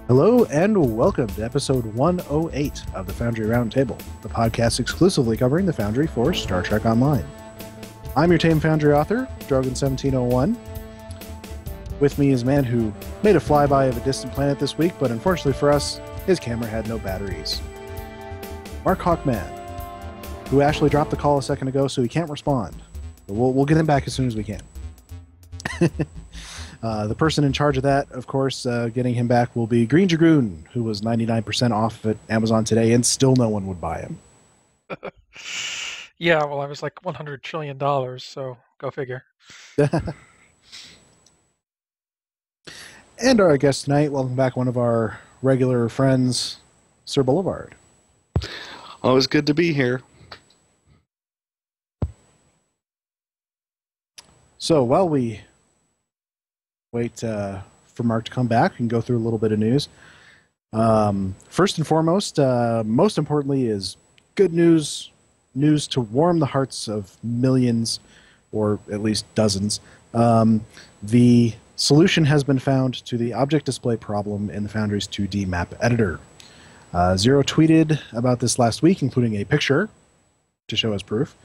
Hello and welcome to episode 108 of the Foundry Roundtable, the podcast exclusively covering the Foundry for Star Trek Online. I'm your tame Foundry author, Drogon1701. With me is a man who made a flyby of a distant planet this week, but unfortunately for us, his camera had no batteries. Markhawkman, who actually dropped the call a second ago, so he can't respond. But we'll get him back as soon as we can. The person in charge of that, of course, getting him back will be Greendragoon, who was 99% off at Amazon today, and still no one would buy him. Yeah, well, I was like $100 trillion, so go figure. And our guest tonight, welcome back one of our regular friends, SirBoulevard. Always good to be here. So while we wait for Mark to come back and go through a little bit of news, first and foremost, most importantly, is good news to warm the hearts of millions, or at least dozens. The solution has been found to the object display problem in the Foundry's 2D map editor. Zero tweeted about this last week, including a picture to show as proof.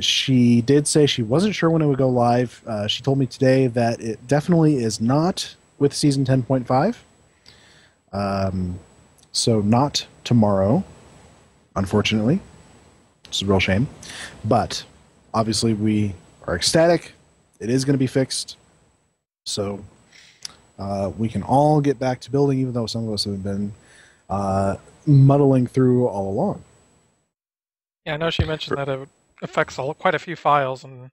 She did say she wasn't sure when it would go live. She told me today that it definitely is not with Season 10.5. So not tomorrow, unfortunately. It's a real shame. But obviously we are ecstatic. It is going to be fixed. So we can all get back to building, even though some of us have been muddling through all along. Yeah, I know she mentioned that it affects quite a few files, and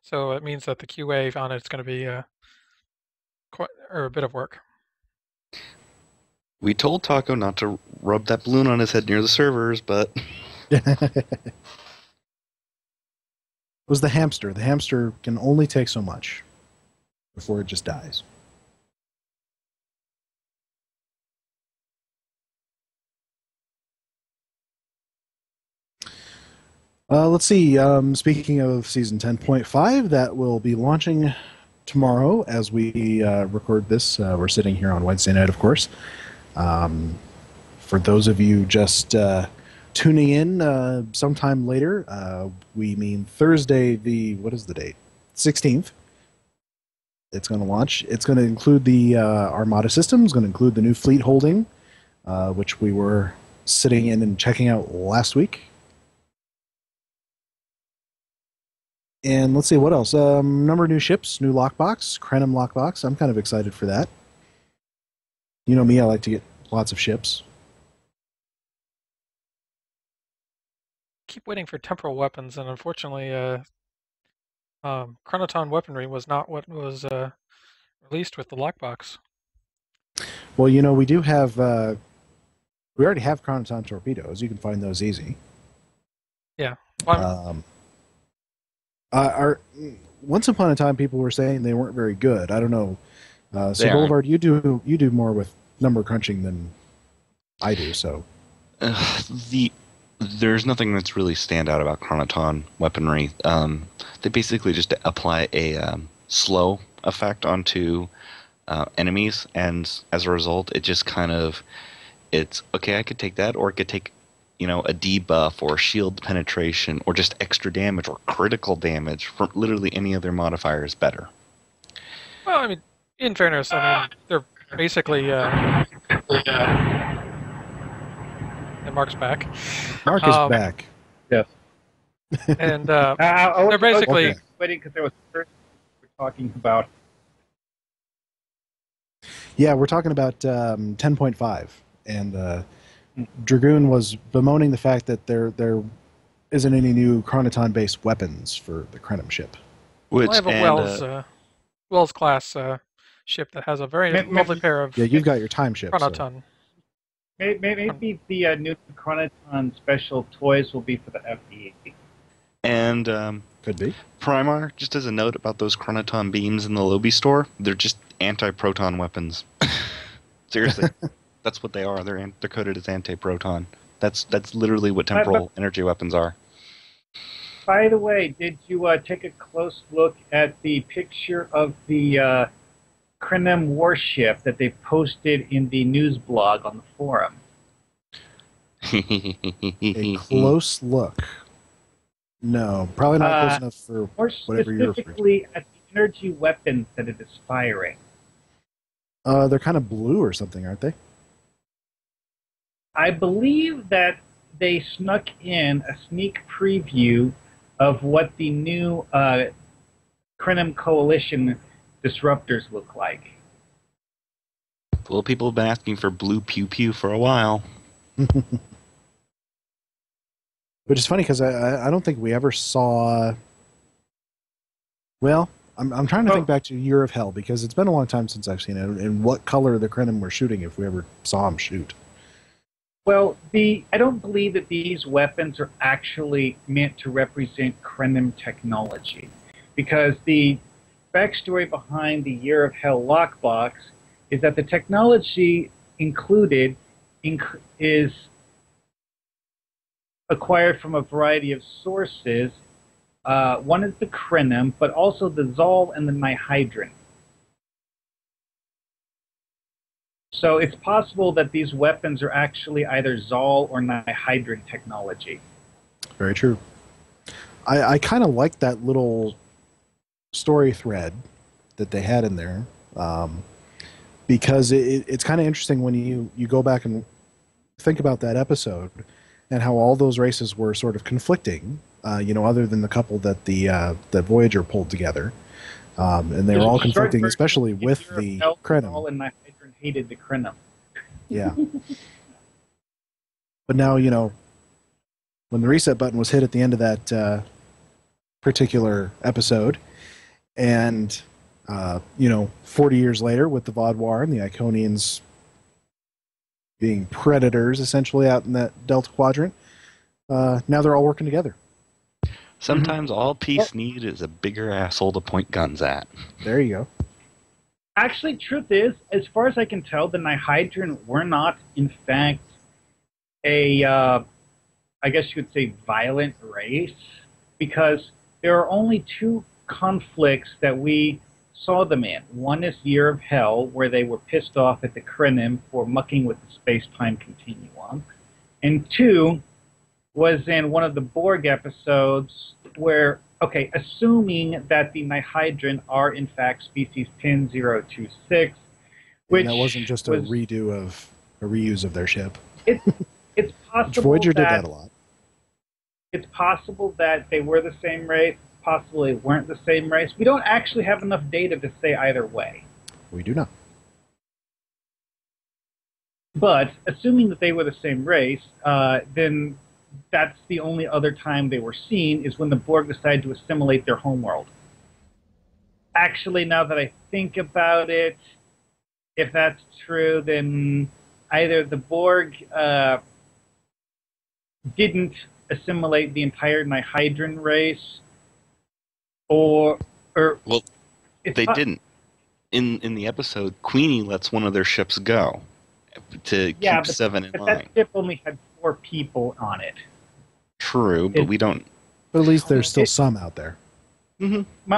so it means that the QA on it's going to be a bit of work. We told Taco not to rub that balloon on his head near the servers, but... It was the hamster. The hamster can only take so much before it just dies. Let's see. Speaking of Season 10.5, that will be launching tomorrow as we record this. We're sitting here on Wednesday night, of course. For those of you just tuning in sometime later, we mean Thursday, what is the date? 16th. It's going to launch. It's going to include the Armada system. It's going to include the new fleet holding, which we were sitting in and checking out last week. And let's see, what else? Number of new ships, new lockbox, Krenim lockbox. I'm kind of excited for that. You know me, I like to get lots of ships. Keep waiting for temporal weapons, and unfortunately, Chronoton weaponry was not what was released with the lockbox. Well, you know, we do have... we already have Chronoton torpedoes. You can find those easy. Yeah. Well, once upon a time, people were saying they weren't very good. I don't know. So Boulevard, you do more with number crunching than I do. So there's nothing that's really stand out about Chronoton weaponry. They basically just apply a slow effect onto enemies, and as a result, it just kind of it's okay. I could take that, or it could take, you know, a debuff or shield penetration or just extra damage or critical damage from literally any other modifier is better. Well, I mean, in fairness, I mean, they're basically... and Mark's back. Mark is back. Yes. And they're basically... Okay. Waiting because there was a person we're talking about. Yeah, we're talking about 10.5. And... Dragoon was bemoaning the fact that there isn't any new Chronoton-based weapons for the Krenim ship. Well, I have a Wells class ship that has a very lovely pair of... Yeah, you've got your time ship. Chronoton. So. Maybe the new Chronoton special toys will be for the FE. And could be. Primar, just as a note about those Chronoton beams in the Lobby store, they're just anti-proton weapons. Seriously. That's what they are. They're coded as anti-proton. That's literally what temporal energy weapons are. By the way, did you take a close look at the picture of the Krenim warship that they posted in the news blog on the forum? A close look. No, probably not close enough for More whatever you're referring to. specifically at the energy weapons that it is firing. They're kind of blue or something, aren't they? I believe that they snuck in a sneak preview of what the new Krenim Coalition disruptors look like. Well, people have been asking for blue pew pew for a while. Which is funny because I don't think we ever saw. Well, I'm trying to think back to Year of Hell because it's been a long time since I've seen it. And what color the Krenim were shooting if we ever saw them shoot. Well, I don't believe that these weapons are actually meant to represent Krenim technology, because the backstory behind the Year of Hell lockbox is that the technology included is acquired from a variety of sources. One is the Krenim, but also the Zal and the Nihydrin. So it's possible that these weapons are actually either Zal or Nihydrin technology. Very true. I kind of like that little story thread that they had in there, because it's kind of interesting when you go back and think about that episode and how all those races were sort of conflicting, other than the couple that that Voyager pulled together. And they were all conflicting, especially with the Krenim. Zal and Nihydrin hated the Krenim. Yeah. But now, when the reset button was hit at the end of that particular episode, and 40 years later with the Vaudouar and the Iconians being predators essentially out in that Delta Quadrant, now they're all working together. Sometimes all peace need is a bigger asshole to point guns at. There you go. Actually, truth is, as far as I can tell, the Nihydrin were not, in fact, I guess you could say, violent race, because there are only two conflicts that we saw them in. One is Year of Hell, where they were pissed off at the Krenim for mucking with the space-time continuum. And two was in one of the Borg episodes where, assuming that the Nihydrin are in fact species 10026, which and that wasn't just a reuse of their ship. It's possible Voyager did that a lot. It's possible that they were the same race, possibly weren't the same race. We don't actually have enough data to say either way. We do not. But assuming that they were the same race, then that's the only other time they were seen is when the Borg decided to assimilate their homeworld. Actually, now that I think about it, if that's true, then either the Borg didn't assimilate the entire Nihydrin race, or well, they didn't. In the episode, Queenie lets one of their ships go to keep seven in line. That ship only had 4 people on it. True, but we don't. But at least there's still some out there. Mm-hmm.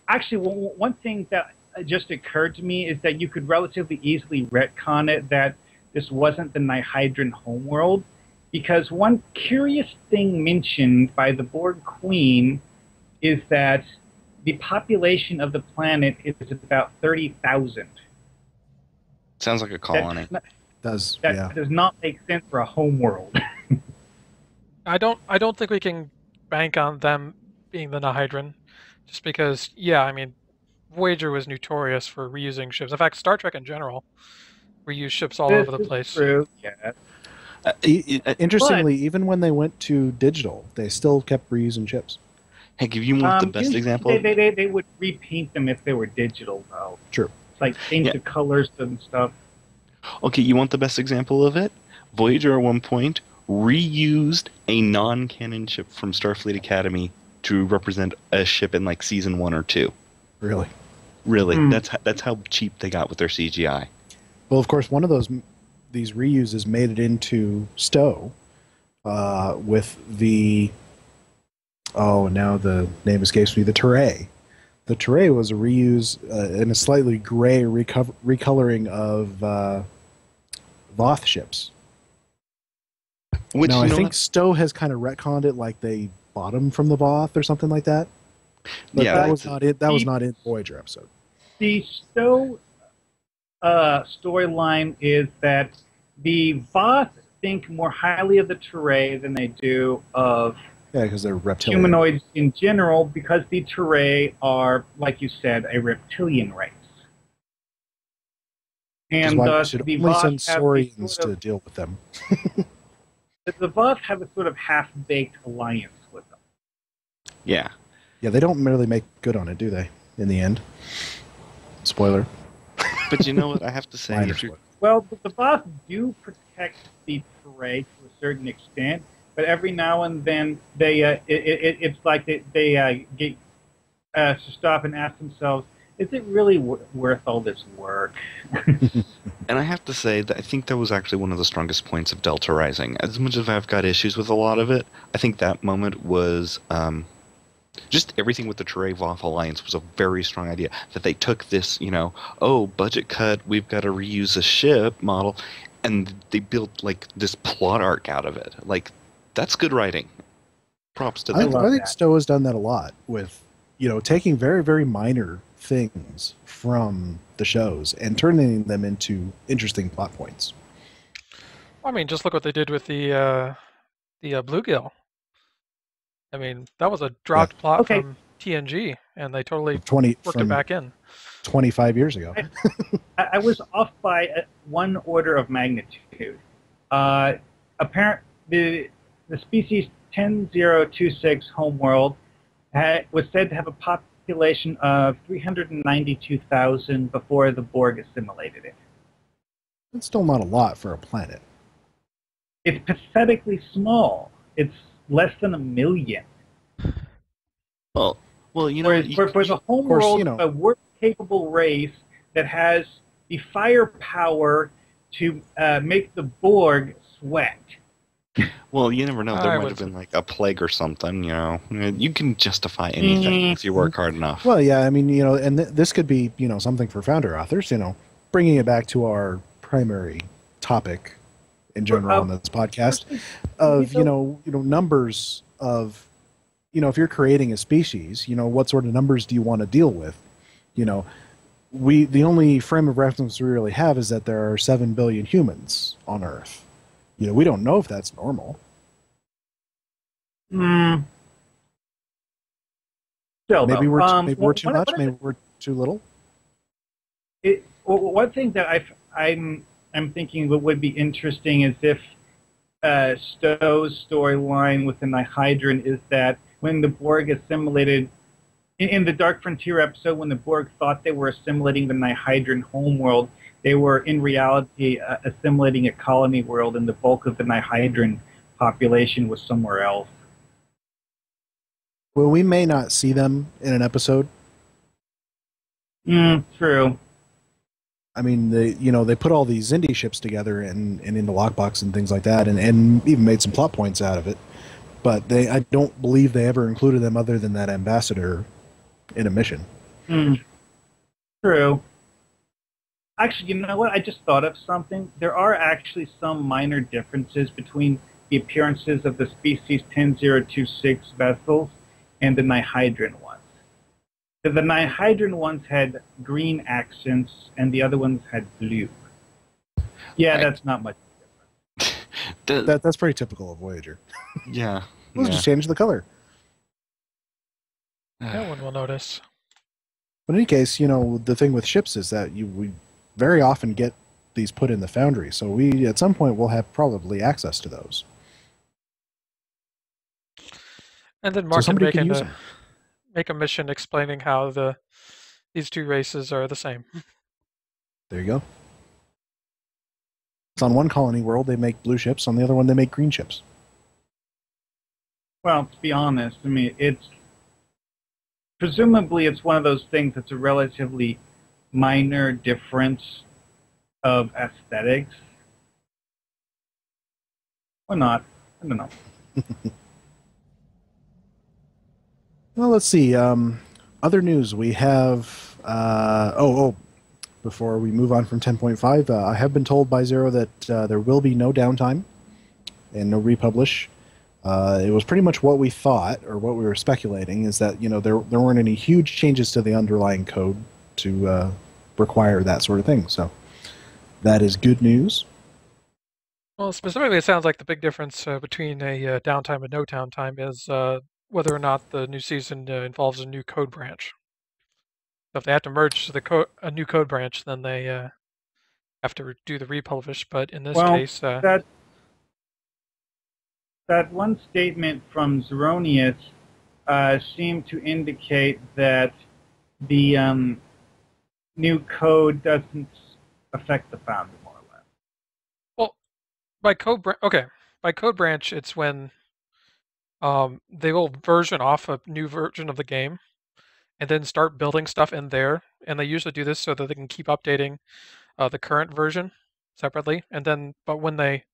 Actually, one thing that just occurred to me is that you could relatively easily retcon it that this wasn't the Nihydrin homeworld, because one curious thing mentioned by the Borg Queen is that the population of the planet is about 30,000. Sounds like a colony. Does not make sense for a homeworld. I don't think we can bank on them being the Nihydrin, just because, Voyager was notorious for reusing ships. In fact, Star Trek in general reused ships all over the place. True, yeah. Interestingly, even when they went to digital, they still kept reusing ships. Hey, give you want the best example? They would repaint them if they were digital, though. True. It's like change the colors and stuff. Okay, you want the best example of it? Voyager at one point reused a non-canon ship from Starfleet Academy to represent a ship in like season 1 or 2. Really? Really. That's how cheap they got with their CGI. Well, of course, one of these reuses made it into Stowe with the Oh, now the name escapes me. The Turay. The Turay was a reuse in a slightly gray recoloring of Voth ships. Which, now, you I know think what? Stowe has kind of retconned it, like they bought them from the Voth or something like that. But Yeah, that was it's- not it. That was not in the Voyager episode. The Stowe storyline is that the Voth think more highly of the Turay than they do of Yeah, because they're reptilian. humanoids in general, because the Turay are, like you said, a reptilian race. Which is And why we thus should the only Voth send have Saurians sort to of, deal with them. the Voth have a sort of half-baked alliance with them. Yeah. Yeah, they don't really make good on it, do they? In the end. Spoiler. But you know what? I have to say, Minor if you're, spoiler. Well, the Voth do protect the Turay to a certain extent, but every now and then they it's like they get to stop and ask themselves, is it really worth all this work? and I have to say that I think that was actually one of the strongest points of Delta Rising. As much as I've got issues with a lot of it, I think that moment was just everything with the Turay Voth alliance was a very strong idea. That they took this, budget cut, we've got to reuse a ship model, and they built like this plot arc out of it. Like, that's good writing. Props to I them. love think that. Stowe has done that a lot with, taking very, very minor things from the shows and turning them into interesting plot points. I mean, just look what they did with the bluegill. I mean, that was a dropped plot Okay. from TNG, and they totally 20 worked it from back in. 25 years ago. I was off by one order of magnitude. Apparently, the species 10026 homeworld was said to have a population of 392,000 before the Borg assimilated it. It's still not a lot for a planet. It's pathetically small. It's less than 1 million. Well, you know, Whereas for the homeworld, you know. a work-capable race that has the firepower to make the Borg sweat. well, you never know. I There might would- have been like a plague or something. You can justify anything if you work hard enough. Well, yeah, I mean, and this could be, something for founder authors, bringing it back to our primary topic in general on this podcast of, numbers of, if you're creating a species, what sort of numbers do you want to deal with? The only frame of reference we really have is that there are 7 billion humans on Earth. We don't know if that's normal. Still, Maybe though, we're too much. Maybe we're too little. One thing that I'm thinking would be interesting is if Stowe's storyline with the Nihydran is that when the Borg assimilated in the Dark Frontier episode, when the Borg thought they were assimilating the Nihydran homeworld, they were in reality assimilating a colony world, and the bulk of the Nihydran population was somewhere else. Well, we may not see them in an episode. True. I mean, they put all these indie ships together and in the lockbox and things like that, and even made some plot points out of it. But I don't believe they ever included them other than that ambassador in a mission. True. Actually, you know what? I just thought of something. There are actually some minor differences between the appearances of the species 10026 vessels and the Nihydran ones. The Nihydran ones had green accents, and the other ones had blue. Yeah, that's not much different. That's pretty typical of Voyager. Yeah. Let's just change the color. No one will notice. But in any case, the thing with ships is that we very often get these put in the Foundry, so we at some point will have probably access to those. And then So Mark can somebody can use them. make a mission explaining how these two races are the same. There you go. It's on one colony world they make blue ships, on the other one they make green ships. Well, to be honest, I mean, presumably it's one of those things that's a relatively minor difference of aesthetics. Or not. I don't know. Well, let's see. Other news we have. Before we move on from 10.5, I have been told by Zero that there will be no downtime and no republish. It was pretty much what we thought, or what we were speculating, is that there weren't any huge changes to the underlying code to require that sort of thing. So that is good news. Well, specifically, it sounds like the big difference between a downtime and no downtime is whether or not the new season involves a new code branch. So if they have to merge a new code branch, then they have to do the republish. But in this case, that one statement from Zeronius seemed to indicate that the new code doesn't affect the Foundry, more or less. Well, by code branch, it's when they will version off a new version of the game and then start building stuff in there. And they usually do this so that they can keep updating the current version separately. But when they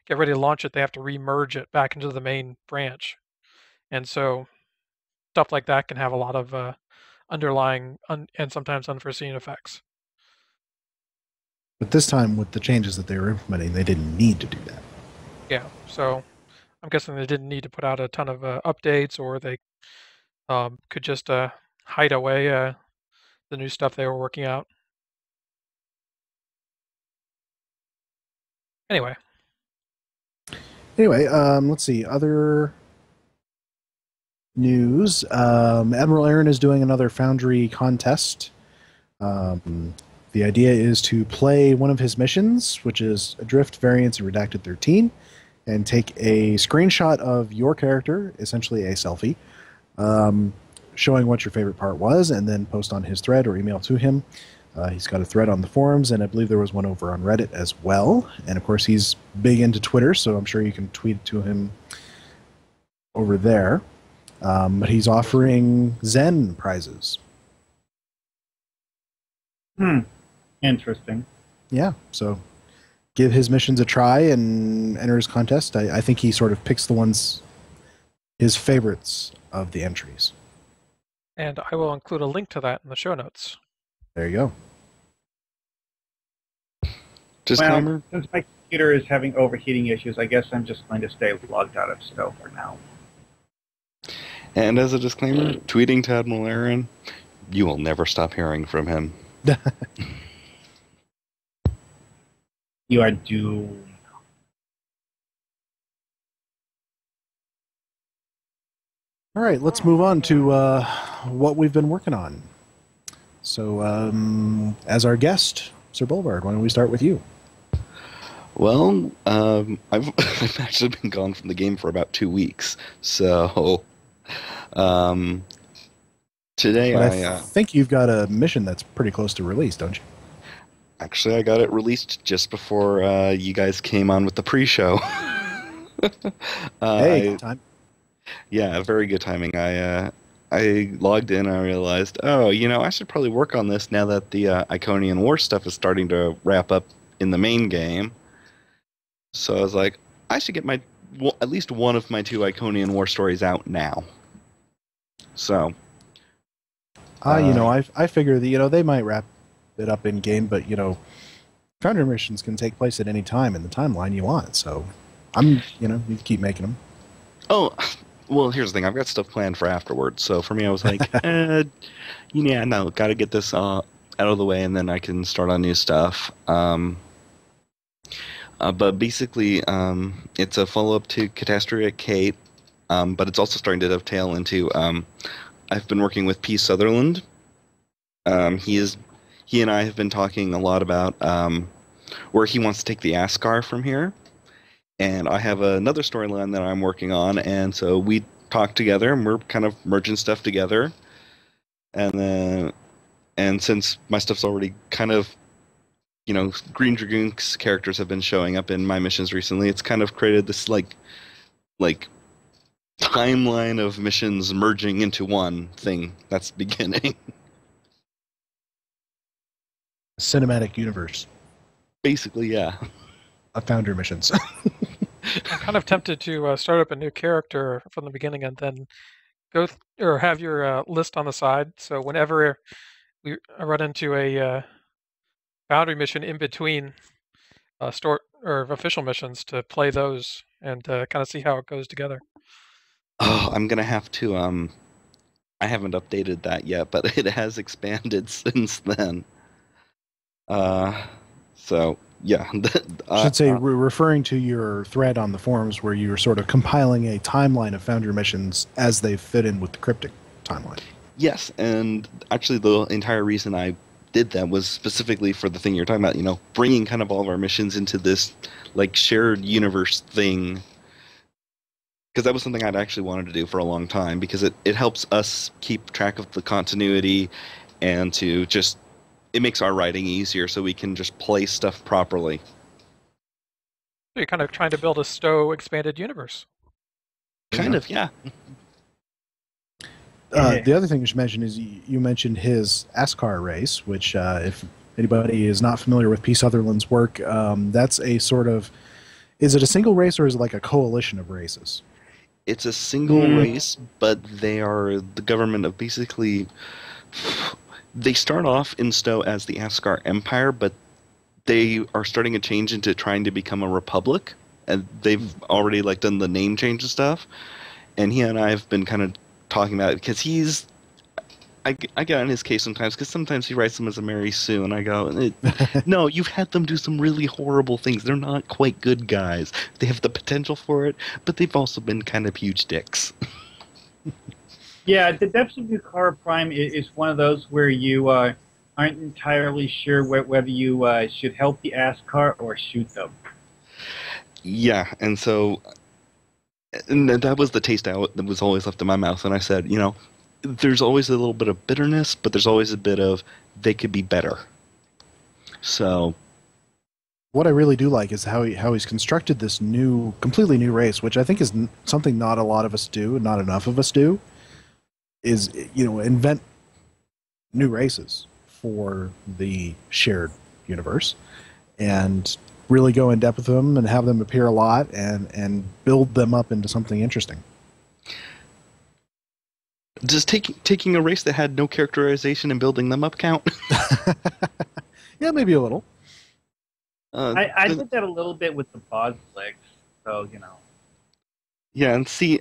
get ready to launch it, they have to remerge it back into the main branch. And so stuff like that can have a lot of underlying and sometimes unforeseen effects. But this time, with the changes that they were implementing, they didn't need to do that. Yeah, so I'm guessing they didn't need to put out a ton of updates, or they could just hide away the new stuff they were working out. Anyway, let's see. Other news. Admiral Aaron is doing another Foundry contest. The idea is to play one of his missions, which is Adrift, Variance, and Redacted 13, and take a screenshot of your character, essentially a selfie, showing what your favorite part was, and then post on his thread or email to him. He's got a thread on the forums, and I believe there was one over on Reddit as well. And of course, he's big into Twitter, so I'm sure you can tweet to him over there. But he's offering Zen prizes. Interesting. Yeah, so give his missions a try and enter his contest. I think he sort of picks his favorites of the entries. And I will include a link to that in the show notes. There you go. Disclaimer? Well, since my computer is having overheating issues, I guess I'm just going to stay logged out of Stowe for now. And as a disclaimer, tweeting to Admiral Aaron, you will never stop hearing from him. You are doomed. All right, let's move on to what we've been working on. So, as our guest, SirBoulevard, why don't we start with you? Well, I've actually been gone from the game for about 2 weeks, so today I think you've got a mission that's pretty close to release, don't you? Actually, I got it released just before you guys came on with the pre-show. Hey, good time. Yeah, very good timing. I logged in and I realized, I should probably work on this now that the Iconian War stuff is starting to wrap up in the main game. So I was like, I should get at least one of my 2 Iconian War stories out now. So, I figure that they might wrap it up in game, but Foundry missions can take place at any time in the timeline you want. So, you keep making them. Oh, well, here's the thing. I've got stuff planned for afterwards. So for me, I was like, got to get this out of the way, and then I can start on new stuff. But basically, it's a follow-up to Catastrophe at Kate, but it's also starting to dovetail into. I've been working with P. Sutherland. He and I have been talking a lot about where he wants to take the Ascar from here. And I have another storyline that I'm working on, and so we talk together, and we're kind of merging stuff together. And since my stuff's already kind of, Greendragoon's characters have been showing up in my missions recently, it's kind of created this like timeline of missions merging into one thing that's beginning. Cinematic universe. Basically, yeah. Of Foundry missions. I'm kind of tempted to start up a new character from the beginning and then or have your list on the side. So whenever we run into a Foundry mission in between store or official missions, to play those and kind of see how it goes together. Oh, I'm gonna have to. I haven't updated that yet, but it has expanded since then. So yeah. I should say, we're referring to your thread on the forums where you were sort of compiling a timeline of Foundry missions as they fit in with the cryptic timeline. Yes, and actually the entire reason I did that was specifically for the thing you're talking about, bringing kind of all of our missions into this like shared universe thing. Because that was something I'd actually wanted to do for a long time, because it helps us keep track of the continuity, and it makes our writing easier so we can just play stuff properly. So you're kind of trying to build a Stowe expanded universe. Kind of, yeah. The other thing you should mention is you mentioned his ASCAR race, which, if anybody is not familiar with P. Sutherland's work, that's a sort of... Is it a single race, or is it like a coalition of races? It's a single race, but they are the government of basically... They start off in Stowe as the ASCAR Empire, but they are starting to change into trying to become a republic, and they've already done the name change and stuff. And he and I have been kind of talking about it, because I get on his case sometimes, because sometimes he writes them as a Mary Sue, and I go, no, you've had them do some really horrible things. They're not quite good guys. They have the potential for it, but they've also been kind of huge dicks. Yeah, the Depths of Nukara Prime is one of those where you aren't entirely sure whether you should help the ASCAR or shoot them. Yeah, and so... And that was the taste that was always left in my mouth, and I said, there's always a little bit of bitterness, but there's always a bit of, they could be better. So... What I really do like is how he's constructed this completely new race, which I think is something not a lot of us do, and not enough of us do, is, invent new races for the shared universe, and really go in depth with them and have them appear a lot, and build them up into something interesting. Does taking a race that had no characterization and building them up count? Yeah, maybe a little. I did that a little bit with the Boslegs, so, Yeah, and see,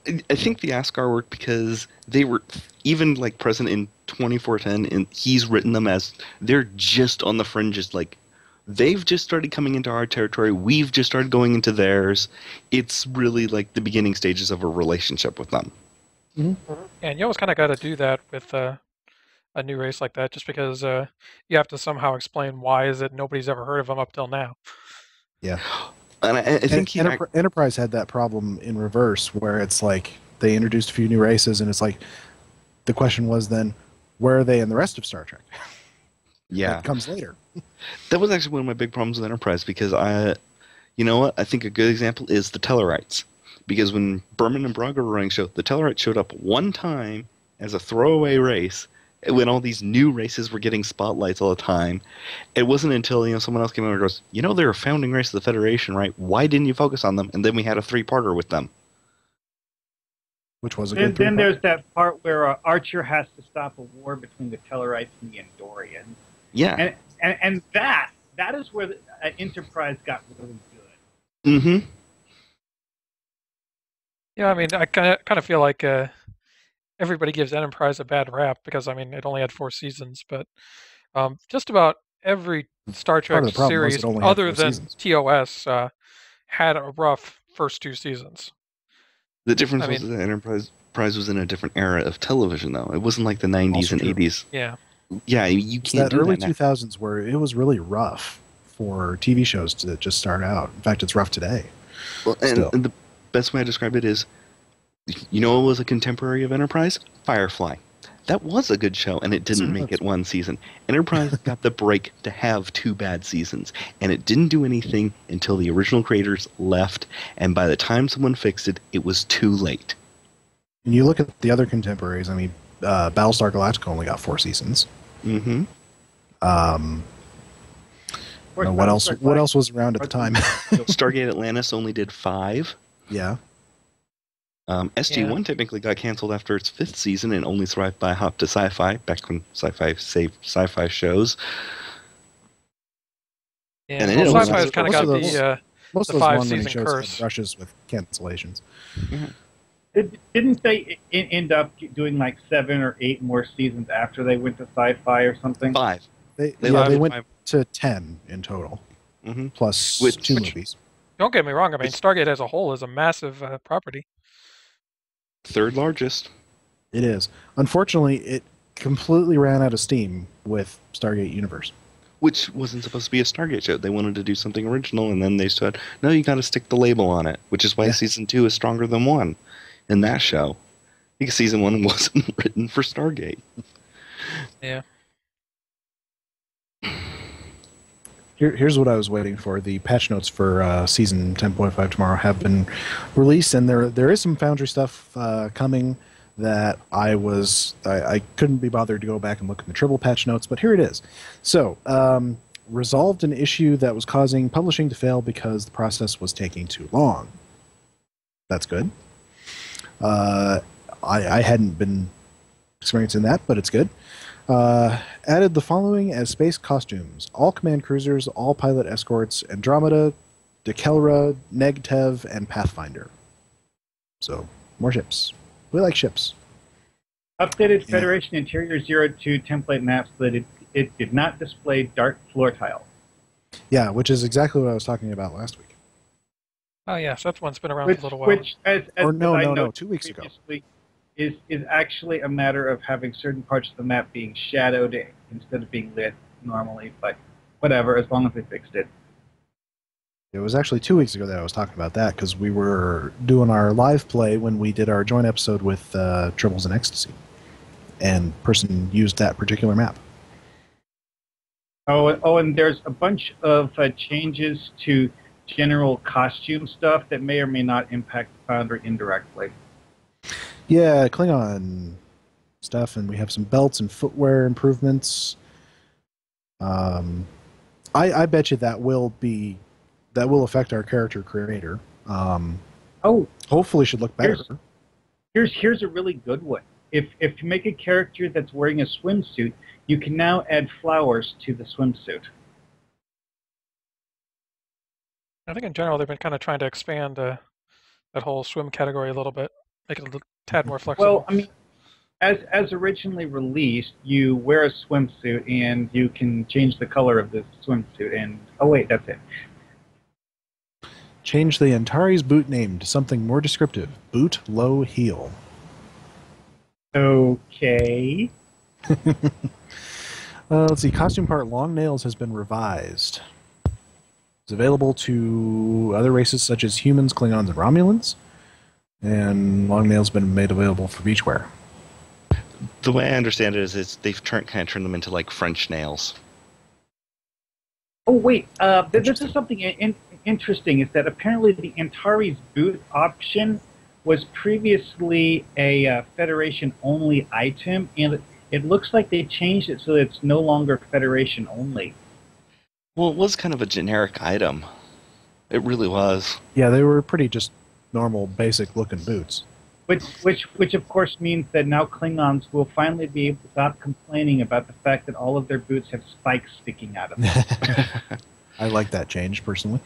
I think the ASCAR worked because they were even present in 2410, and he's written them as they're just on the fringes. They've just started coming into our territory. We've just started going into theirs. It's really the beginning stages of a relationship with them. Mm-hmm. And you always kind of got to do that with a new race like that, just because you have to somehow explain why is it nobody's ever heard of them up till now. Yeah. And I think Enterprise had that problem in reverse, where it's they introduced a few new races, and it's the question was then, where are they in the rest of Star Trek? Yeah. That comes later. That was actually one of my big problems with Enterprise, because you know what? I think a good example is the Tellarites. Because when Berman and Braga were running the show, the Tellarites showed up one time as a throwaway race, when all these new races were getting spotlights all the time. It wasn't until someone else came over and goes, they're a founding race of the Federation, right? Why didn't you focus on them? And then we had a 3-parter with them. Which was a good. Then there's that part where Archer has to stop a war between the Tellarites and the Andorians. Yeah, and that is where the Enterprise got really good. Mm-hmm. Yeah, I mean, I kind of feel like everybody gives Enterprise a bad rap because, it only had 4 seasons, but just about every Star Trek series other than TOS had a rough first 2 seasons. The difference was that Enterprise was in a different era of television, though. It wasn't like the 90s and 80s. Yeah. Yeah, you can't do that early that 2000s where it was really rough for TV shows to just start out. In fact, it's rough today. Well, and the best way I describe it is, what was a contemporary of Enterprise? Firefly. That was a good show, and it didn't make it 1 season. Enterprise got the break to have 2 bad seasons, and it didn't do anything until the original creators left, and by the time someone fixed it, it was too late. And you look at the other contemporaries, Battlestar Galactica only got 4 seasons. Mm-hmm. What else was around at the time? Stargate Atlantis only did 5. Yeah. SG-1 technically got canceled after its 5th season and only survived by a hop to Sci-Fi, back when Sci-Fi saved Sci-Fi shows. Yeah, And they well, didn't Sci-Fi has kind of got most the of those long-running 5-season shows curse. had rushes with cancellations. Didn't they end up doing like 7 or 8 more seasons after they went to Sci-Fi or something? 5. They lasted went 5. to 10 in total, plus Which- 2 movies. Don't get me wrong. I mean, Stargate as a whole is a massive property. 3rd largest. It is. Unfortunately, it completely ran out of steam with Stargate Universe. Which wasn't supposed to be a Stargate show. They wanted to do something original, and then they said, no, you got to stick the label on it, which is why Season 2 is stronger than 1 in that show. Because Season 1 wasn't written for Stargate. Yeah. Here's what I was waiting for. The patch notes for Season 10.5 tomorrow have been released, and there is some Foundry stuff coming that I couldn't be bothered to go back and look in the triple patch notes, but here it is. So, resolved an issue that was causing publishing to fail because the process was taking too long. That's good. I hadn't been experiencing that, but it's good. Added the following as space costumes: all command cruisers, all pilot escorts, Andromeda, Dekelra, Negtev, and Pathfinder. So, more ships. We like ships. Updated Federation Interior 02 template map so that it did not display dark floor tile. Yeah, which is exactly what I was talking about last week. Oh, yes, that one's been around for a little while. Which, as no, 2 weeks ago. Is actually a matter of having certain parts of the map being shadowed instead of being lit normally, but whatever, as long as they fixed it. It was actually 2 weeks ago that I was talking about that, because we were doing our live play when we did our joint episode with Tribbles and Ecstasy. And person used that particular map. Oh, and there's a bunch of changes to general costume stuff that may or may not impact the Foundry indirectly. Yeah, Klingon stuff, and we have some belts and footwear improvements. I bet you that will affect our character creator. Hopefully should look better. Here's a really good one. If you make a character that's wearing a swimsuit, you can now add flowers to the swimsuit. I think in general they've been kind of trying to expand that whole swim category a little bit, make it a tad more flexible. Well, I mean, as originally released, you wear a swimsuit and you can change the color of the swimsuit. And oh wait, that's it. Change the Antares boot name to something more descriptive. Boot low heel. Okay. Let's see. Costume part Long Nails has been revised. It's available to other races such as humans, Klingons, and Romulans. And Long Nails been made available for beachwear. The way I understand it is they've kind of turned them into like French nails. Oh wait, this is something interesting. Is that apparently the Antares boot option was previously a Federation-only item, and it looks like they changed it so that it's no longer Federation-only. Well, it was kind of a generic item. It really was. Yeah, they were pretty just normal, basic-looking boots. Which of course means that now Klingons will finally be able to stop complaining about the fact that all of their boots have spikes sticking out of them. I like that change, personally.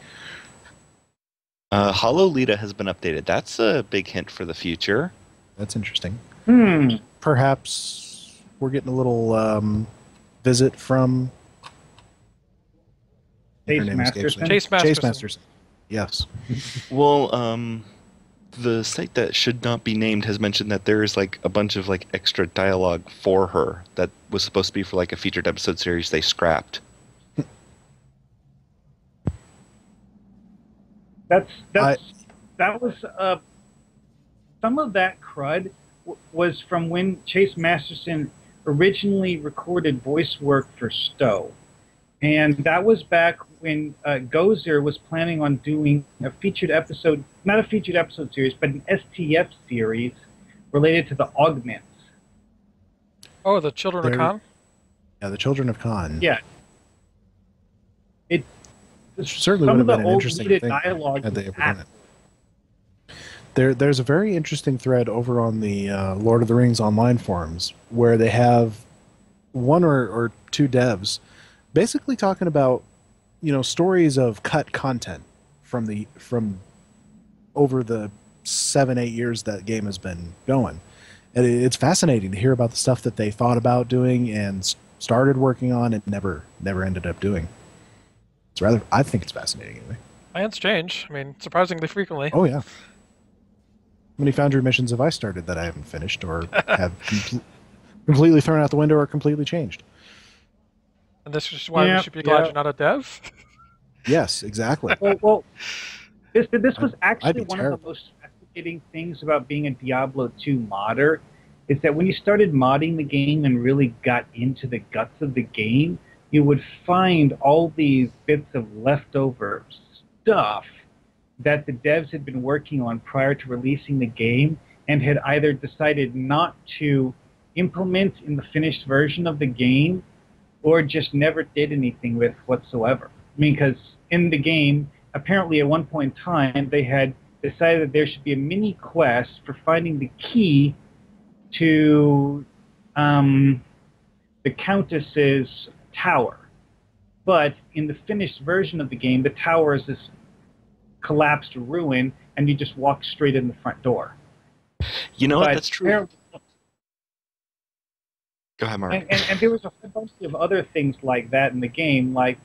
Hollow Lita has been updated. That's a big hint for the future. That's interesting. Hmm. Perhaps we're getting a little visit from... Chase Masterson? Chase Masterson. Yes. Well, the site that should not be named has mentioned that there is like a bunch of like extra dialogue for her that was supposed to be for like a featured episode series they scrapped. That was some of that crud was from when Chase Masterson originally recorded voice work for Stowe. And that was back when Gozer was planning on doing a featured episode, not a featured episode series, but an STF series related to the Augments. Oh, the Children of Khan? Yeah, the Children of Khan. Yeah. It certainly would have been an interesting thing had they ever done it. There's a very interesting thread over on the Lord of the Rings online forums where they have one or two devs basically talking about, stories of cut content from over the 7-8 years that game has been going. And it's fascinating to hear about the stuff that they thought about doing and started working on and never ended up doing. I think it's fascinating anyway. Plans change. I mean, surprisingly frequently. Oh yeah. How many Foundry missions have I started that I haven't finished or have completely thrown out the window or completely changed? And this is why we should be glad you're not a dev? Yes, exactly. Well, this was actually one terrible. of the most fascinating things about being a Diablo 2 modder, is that when you started modding the game and really got into the guts of the game, you would find all these bits of leftover stuff that the devs had been working on prior to releasing the game and had either decided not to implement in the finished version of the game or just never did anything with whatsoever. I mean, because in the game, apparently at one point in time, they had decided that there should be a mini quest for finding the key to the Countess's tower. But in the finished version of the game, the tower is this collapsed ruin, and you just walk straight in the front door. You know what? That's true. Go ahead, Mark. And there was a whole bunch of other things like that in the game. Like,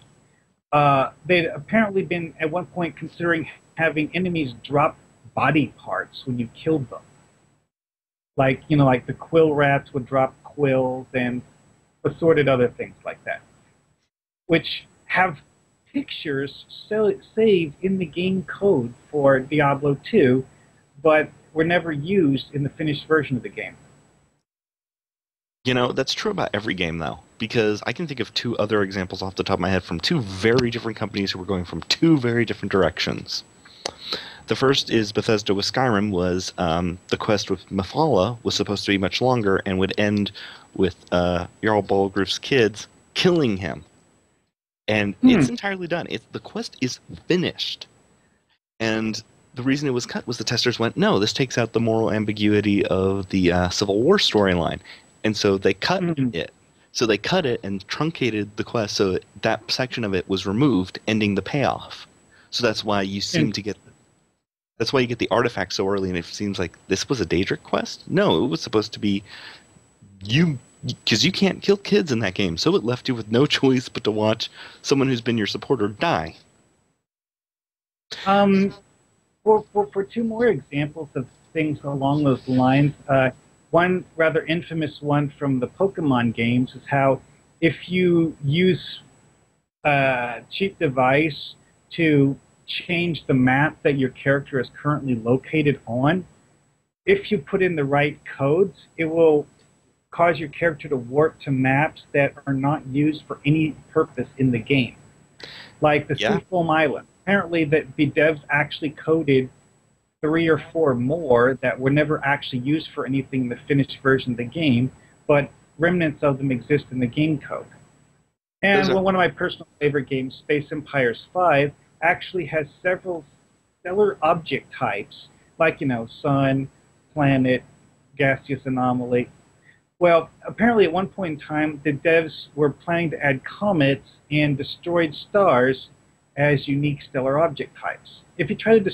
they'd apparently been at one point considering having enemies drop body parts when you killed them. Like, like the quill rats would drop quills and assorted other things like that, which have pictures saved in the game code for Diablo 2, but were never used in the finished version of the game. That's true about every game, though, because I can think of two other examples off the top of my head from two very different companies who were going from two very different directions. The first is Bethesda with Skyrim. Was the quest with Mephala was supposed to be much longer and would end with Jarl Bolgruf's kids killing him. And it's entirely done. The quest is finished. And the reason it was cut was the testers went, no, this takes out the moral ambiguity of the Civil War storyline. And so they cut it. So they cut it and truncated the quest so that section of it was removed, ending the payoff. So that's why you seem to get... That's why you get the artifact so early, and it seems like this was a Daedric quest? No, it was supposed to be you... Because you can't kill kids in that game, so it left you with no choice but to watch someone who's been your supporter die. For two more examples of things along those lines, one rather infamous one from the Pokemon games is how if you use a cheap device to change the map that your character is currently located on, if you put in the right codes, it will cause your character to warp to maps that are not used for any purpose in the game. Like the Seafoam Island. Apparently the devs actually coded 3 or 4 more that were never actually used for anything in the finished version of the game, but remnants of them exist in the game code. And one of my personal favorite games, Space Empires 5, actually has several stellar object types, like, sun, planet, gaseous anomaly. Well, apparently at one point in time, the devs were planning to add comets and destroyed stars as unique stellar object types. If you try to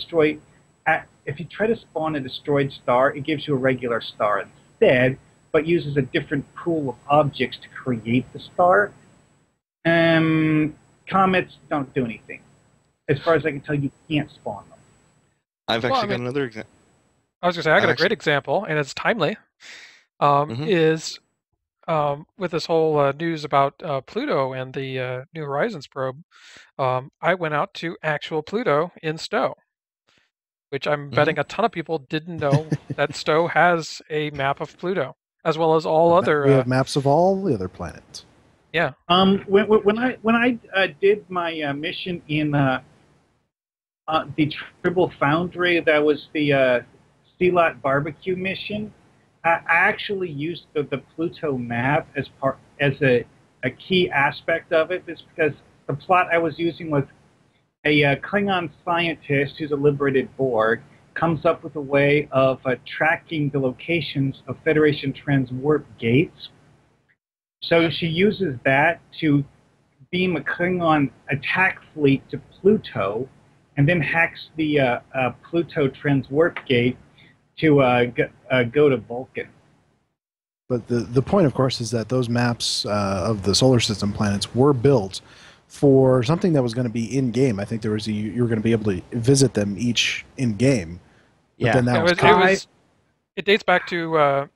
spawn a destroyed star, it gives you a regular star instead, but uses a different pool of objects to create the star. Comets don't do anything. As far as I can tell, you can't spawn them. I've actually got another example. I was going to say, I got a great example, and it's timely. Is with this whole news about Pluto and the New Horizons probe, I went out to actual Pluto in Stowe, which I'm betting a ton of people didn't know that Stowe has a map of Pluto, as well as all other... We have maps of all the other planets. Yeah. When I did my mission in the Tribble Foundry, that was the Sea Lot Barbecue mission, I actually used the Pluto map as a key aspect of it. It's because the plot I was using was a Klingon scientist who's a liberated Borg, comes up with a way of tracking the locations of Federation transwarp gates. So she uses that to beam a Klingon attack fleet to Pluto, and then hacks the Pluto transwarp gate to go to Vulcan. But the point, of course, is that those maps of the solar system planets were built for something that was going to be in-game. I think there was you were going to be able to visit them each in-game. But Yeah. then that It dates back to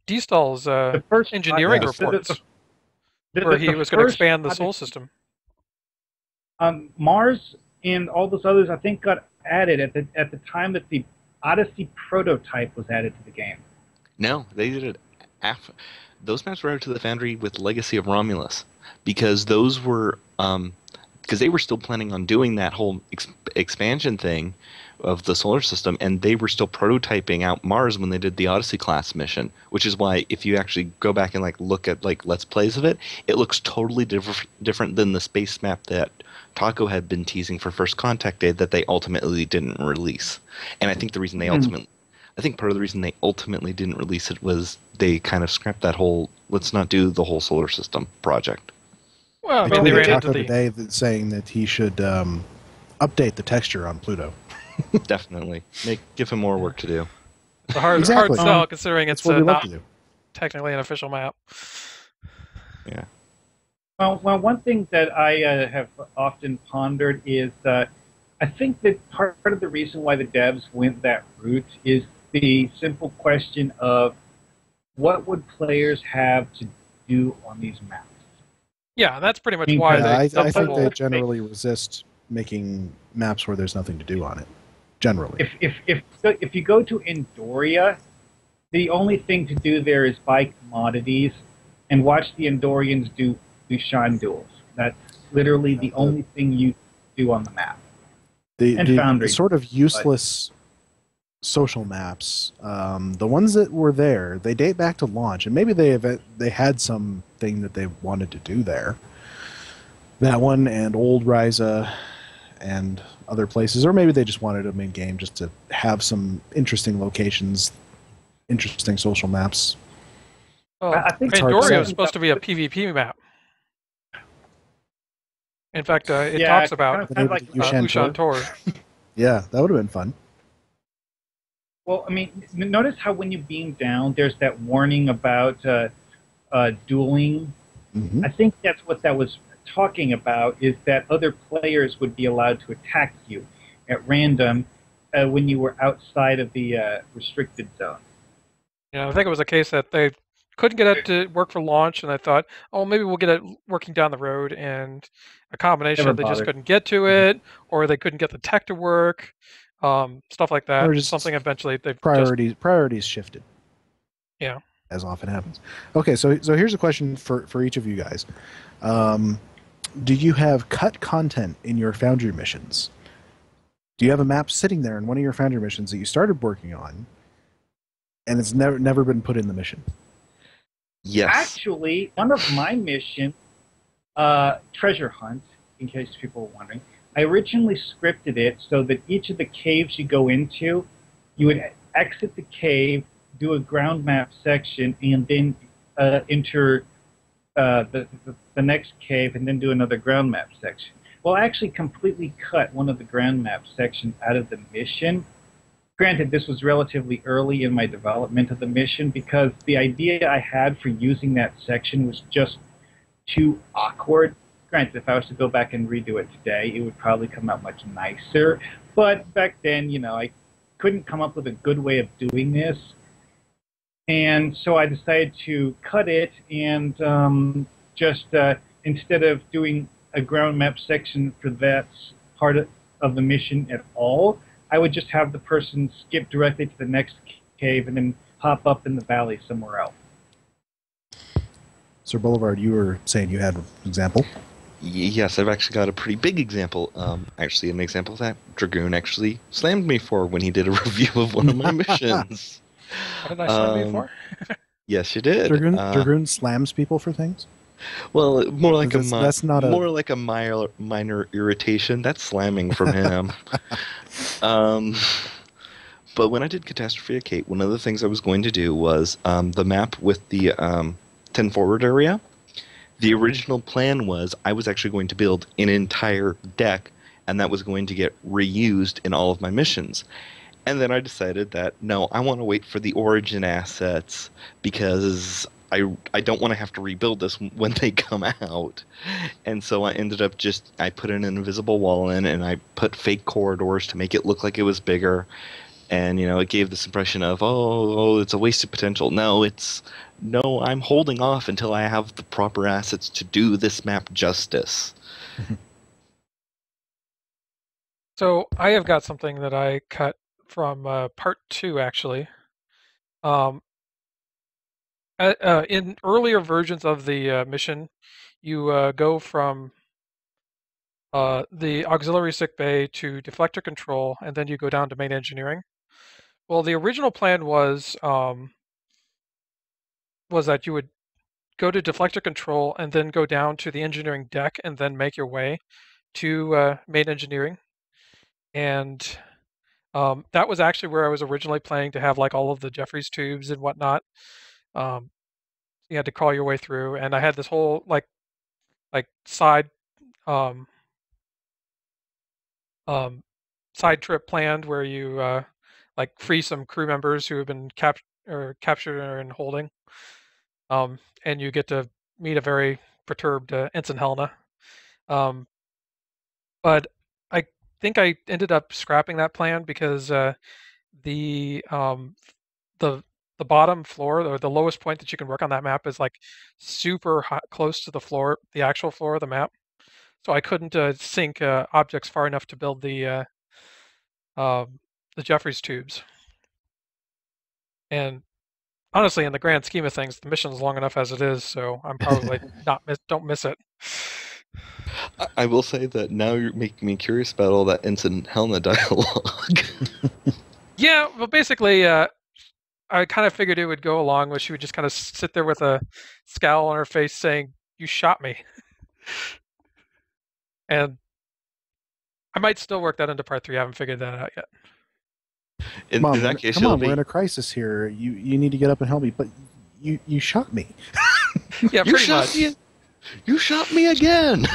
D-Stall's The first engineering yeah. reports, where he was going to expand the solar system. Mars and all those others, I think, got added at the time that the Odyssey prototype was added to the game. No, they did it after. Those maps were added to the Foundry with Legacy of Romulus, because those were because they were still planning on doing that whole expansion thing of the solar system, and they were still prototyping out Mars when they did the Odyssey class mission, which is why if you actually go back and like look at like Let's Plays of it, it looks totally different than the space map that Taco had been teasing for First Contact Day that they ultimately didn't release. And I think the reason they I think part of the reason they ultimately didn't release it was they kind of scrapped that whole let's not do the whole solar system project. Well, I I mean, they tweeted ran Taco into today saying that he should update the texture on Pluto. Definitely. Give him more work to do. the hard Exactly. sell, considering That's it's what we love not to do. technically an official map. Yeah. Well, one thing that I have often pondered is I think that part of the reason why the devs went that route is the simple question of what would players have to do on these maps? Yeah, that's pretty much Yeah, why Yeah, I they. think they generally resist making maps where there's nothing to do on it. Generally. If you go to Endoria, the only thing to do there is buy commodities and watch the Endorians do Shine duels. That's literally the only thing you do on the map. And The Foundry. sort of useless social maps, the ones that were there, they date back to launch, and maybe they had something that they wanted to do there. That one and Old Ryza and other places, or maybe they just wanted them in game just to have some interesting locations, interesting social maps. Well, I think it's hard to Pandoria say. is supposed to be a PvP map. In fact, it Yeah, talks about kind of like Ushan Tor. Yeah, that would have been fun. Well, I mean, notice how when you beam down, there's that warning about dueling. Hmm. I think that's what that was talking about, is that other players would be allowed to attack you at random when you were outside of the restricted zone. I think it was a case that they couldn't get it to work for launch, and I thought, oh, maybe we'll get it working down the road, and a combination Never of they just bothered. couldn't get to it, or they couldn't get the tech to work, stuff like that. Or just Something eventually they Priorities shifted. Yeah. As often happens. Okay, so here's a question for each of you guys. Do you have cut content in your Foundry missions? Do you have a map sitting there in one of your Foundry missions that you started working on, and it's never been put in the mission? Yes. Actually, one of my missions, Treasure Hunt, in case people are wondering, I originally scripted it so that each of the caves you go into, you would exit the cave, do a ground map section, and then enter the next cave, and then do another ground map section. Well, I actually completely cut one of the ground map sections out of the mission. Granted, this was relatively early in my development of the mission because the idea I had for using that section was just too awkward. Granted, if I was to go back and redo it today, it would probably come out much nicer. But back then, I couldn't come up with a good way of doing this. And so I decided to cut it and just instead of doing a ground map section for that part of the mission at all, I would just have the person skip directly to the next cave and then hop up in the valley somewhere else. SirBoulevard, you were saying you had an example? Yes, I've actually got a pretty big example. Actually, an example that Dragoon actually slammed me for when he did a review of one of my missions. What did I slam you for? Yes, you did. Dragoon slams people for things? Well, more like That's not more like a minor irritation. That's slamming from him. But when I did Catastrophe at Kate, one of the things I was going to do was the map with the 10 forward area. The original plan was I was actually going to build an entire deck, and that was going to get reused in all of my missions. And then I decided that, no, I want to wait for the origin assets because I don't want to have to rebuild this when they come out. And so I ended up I put an invisible wall in, and I put fake corridors to make it look like it was bigger. And, it gave this impression of, oh, it's a wasted potential. No, I'm holding off until I have the proper assets to do this map justice. So I have got something that I cut from part 2, actually. In earlier versions of the mission, you go from the auxiliary sick bay to deflector control, and then you go down to main engineering. Well, the original plan was that you would go to deflector control and then go down to the engineering deck and then make your way to main engineering. And that was actually where I was originally planning to have like all of the Jeffries tubes and whatnot. You had to crawl your way through, and I had this whole like side side trip planned where you free some crew members who have been captured and holding, and you get to meet a very perturbed Ensign Helena. But I think I ended up scrapping that plan because the bottom floor, or the lowest point that you can work on that map, is like super high, close to the floor, the actual floor of the map. So I couldn't sink objects far enough to build the Jeffries tubes. And honestly, in the grand scheme of things, the mission's long enough as it is, so I'm probably don't miss it. I will say that now you're making me curious about all that Ensign Helena dialogue. Yeah, well, basically, I kind of figured it would go along where she would just kind of sit there with a scowl on her face saying, "You shot me." And I might still work that into part 3. I haven't figured that out yet. In that case, we're in a crisis here. You need to get up and help me. But you shot me. Yeah, pretty much. You shot me again.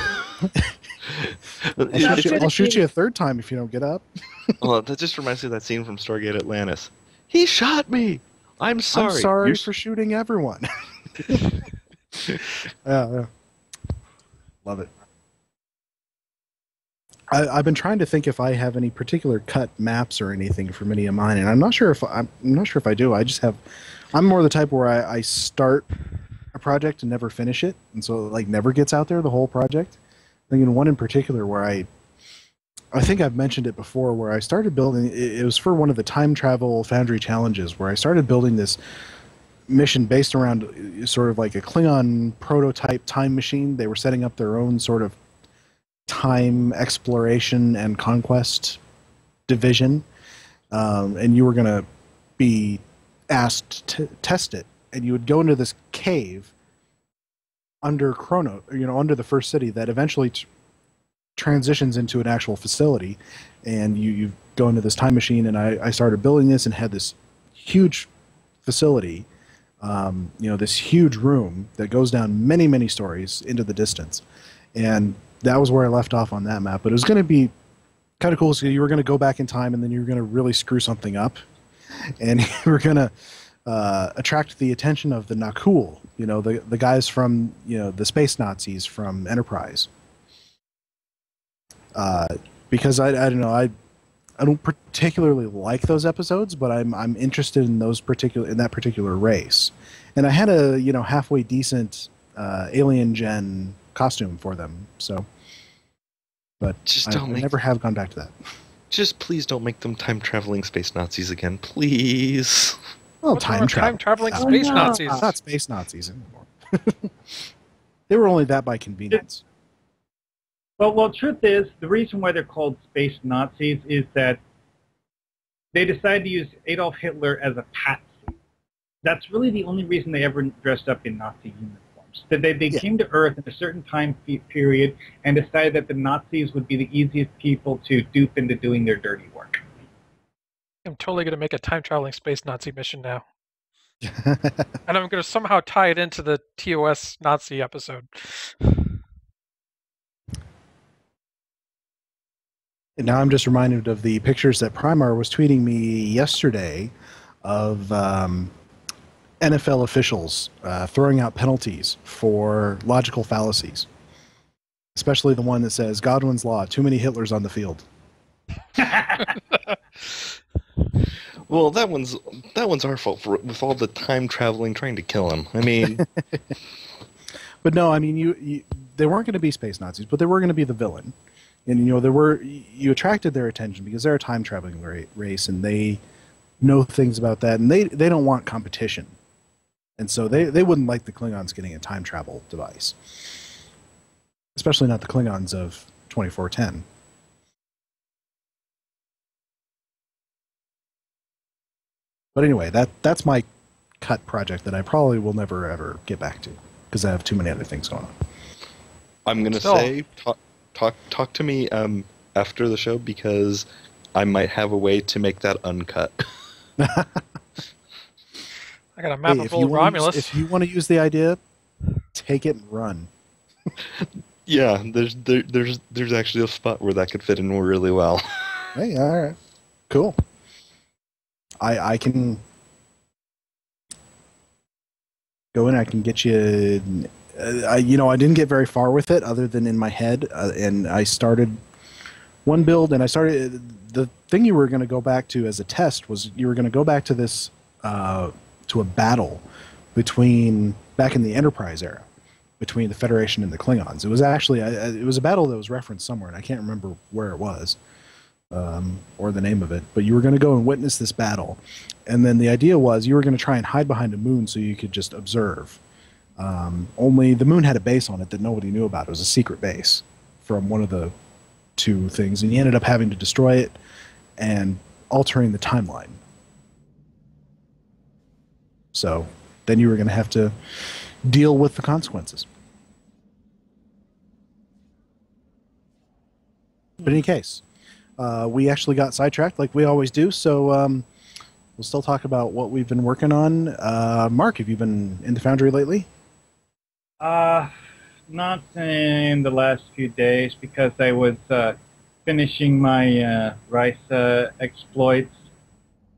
I'll shoot you a third time if you don't get up. Well, that just reminds me of that scene from Stargate Atlantis. He shot me. I'm sorry. I'm sorry for shooting everyone. Yeah. Love it. I've been trying to think if I have any particular cut maps or anything from any of mine, and I'm not sure if I do. I'm more the type where I start a project and never finish it, and so it like never gets out there, the whole project. I think in one in particular where I think I've mentioned it before, where I started building. It was for one of the time travel Foundry challenges, where I started building this mission based around sort of like a Klingon prototype time machine. They were setting up their own sort of time exploration and conquest division, and you were going to be asked to test it, and you would go into this cave under under the first city that eventually transitions into an actual facility, and you go into this time machine, and I started building this and had this huge facility, this huge room that goes down many, many stories into the distance, and that was where I left off on that map. But it was going to be kind of cool. So you were going to go back in time, and then you were going to really screw something up, and you were going to attract the attention of the Nakul, the guys from the space Nazis from Enterprise. Because I don't know, I don't particularly like those episodes, but I'm interested in that particular race, and I had a halfway decent alien gen costume for them, so but I never have gone back to that. Just please don't make them time traveling space Nazis again, please. Well, time traveling space Nazis. Not space Nazis anymore. They were only that by convenience. Well, truth is, the reason why they're called space Nazis is that they decided to use Adolf Hitler as a patsy. That's really the only reason they ever dressed up in Nazi uniforms. That they came to Earth in a certain time period and decided that the Nazis would be the easiest people to dupe into doing their dirty work. I'm totally going to make a time-traveling space Nazi mission now. And I'm going to somehow tie it into the TOS Nazi episode. And now I'm just reminded of the pictures that Primar was tweeting me yesterday of NFL officials throwing out penalties for logical fallacies. Especially the one that says, Godwin's Law, too many Hitlers on the field. Well, that one's our fault with all the time traveling trying to kill him. I mean... But no, I mean, they weren't going to be space Nazis, but they were going to be the villain. And, you attracted their attention because they're a time-traveling race, and they know things about that, and they don't want competition. And so they wouldn't like the Klingons getting a time travel device. Especially not the Klingons of 2410. But anyway, that's my cut project that I probably will never, ever get back to, because I have too many other things going on. I'm going to say... Talk to me after the show, because I might have a way to make that uncut. I got a map of old Romulus. If you want to use the idea, take it and run. Yeah, there's actually a spot where that could fit in really well. Hey, all right, cool. I can go in. I can get you. I didn't get very far with it other than in my head, and I started one build, and the thing you were going to go back to as a test was you were going to go back to this, to a battle back in the Enterprise era, between the Federation and the Klingons. It was actually, it was a battle that was referenced somewhere, and I can't remember where it was, or the name of it, but you were going to go and witness this battle, and then the idea was you were going to try and hide behind a moon so you could just observe. Only the moon had a base on it that nobody knew about. It was a secret base from one of the two things, and you ended up having to destroy it and altering the timeline. So then you were going to have to deal with the consequences. But in any case, we actually got sidetracked like we always do, so we'll still talk about what we've been working on. Mark, have you been into Foundry lately? Not in the last few days, because I was finishing my RISA exploits.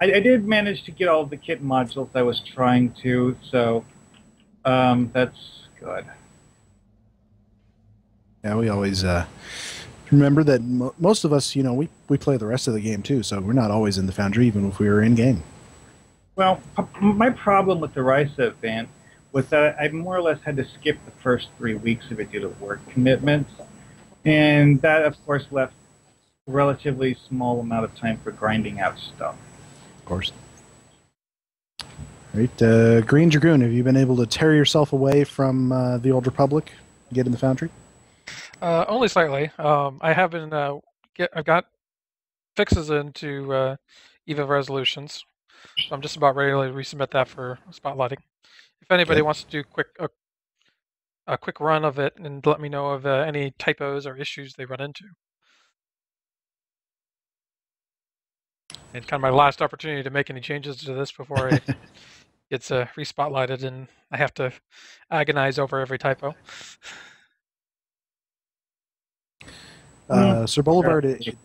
I did manage to get all the kit modules I was trying to, so that's good. Yeah, we always remember that most of us, we play the rest of the game too, so we're not always in the Foundry, even if we were in game. Well, my problem with the RISA event was that I more or less had to skip the first 3 weeks of it due to work commitments. And that, of course, left a relatively small amount of time for grinding out stuff. Of course. All right, Greendragoon, have you been able to tear yourself away from the Old Republic and get in the Foundry? Only slightly. I have been. I've got fixes into EVA resolutions, so I'm just about ready to resubmit that for spotlighting. If anybody wants to do a quick run of it and let me know of any typos or issues they run into. And kind of my last opportunity to make any changes to this before it gets re-spotlighted and I have to agonize over every typo. SirBoulevard, it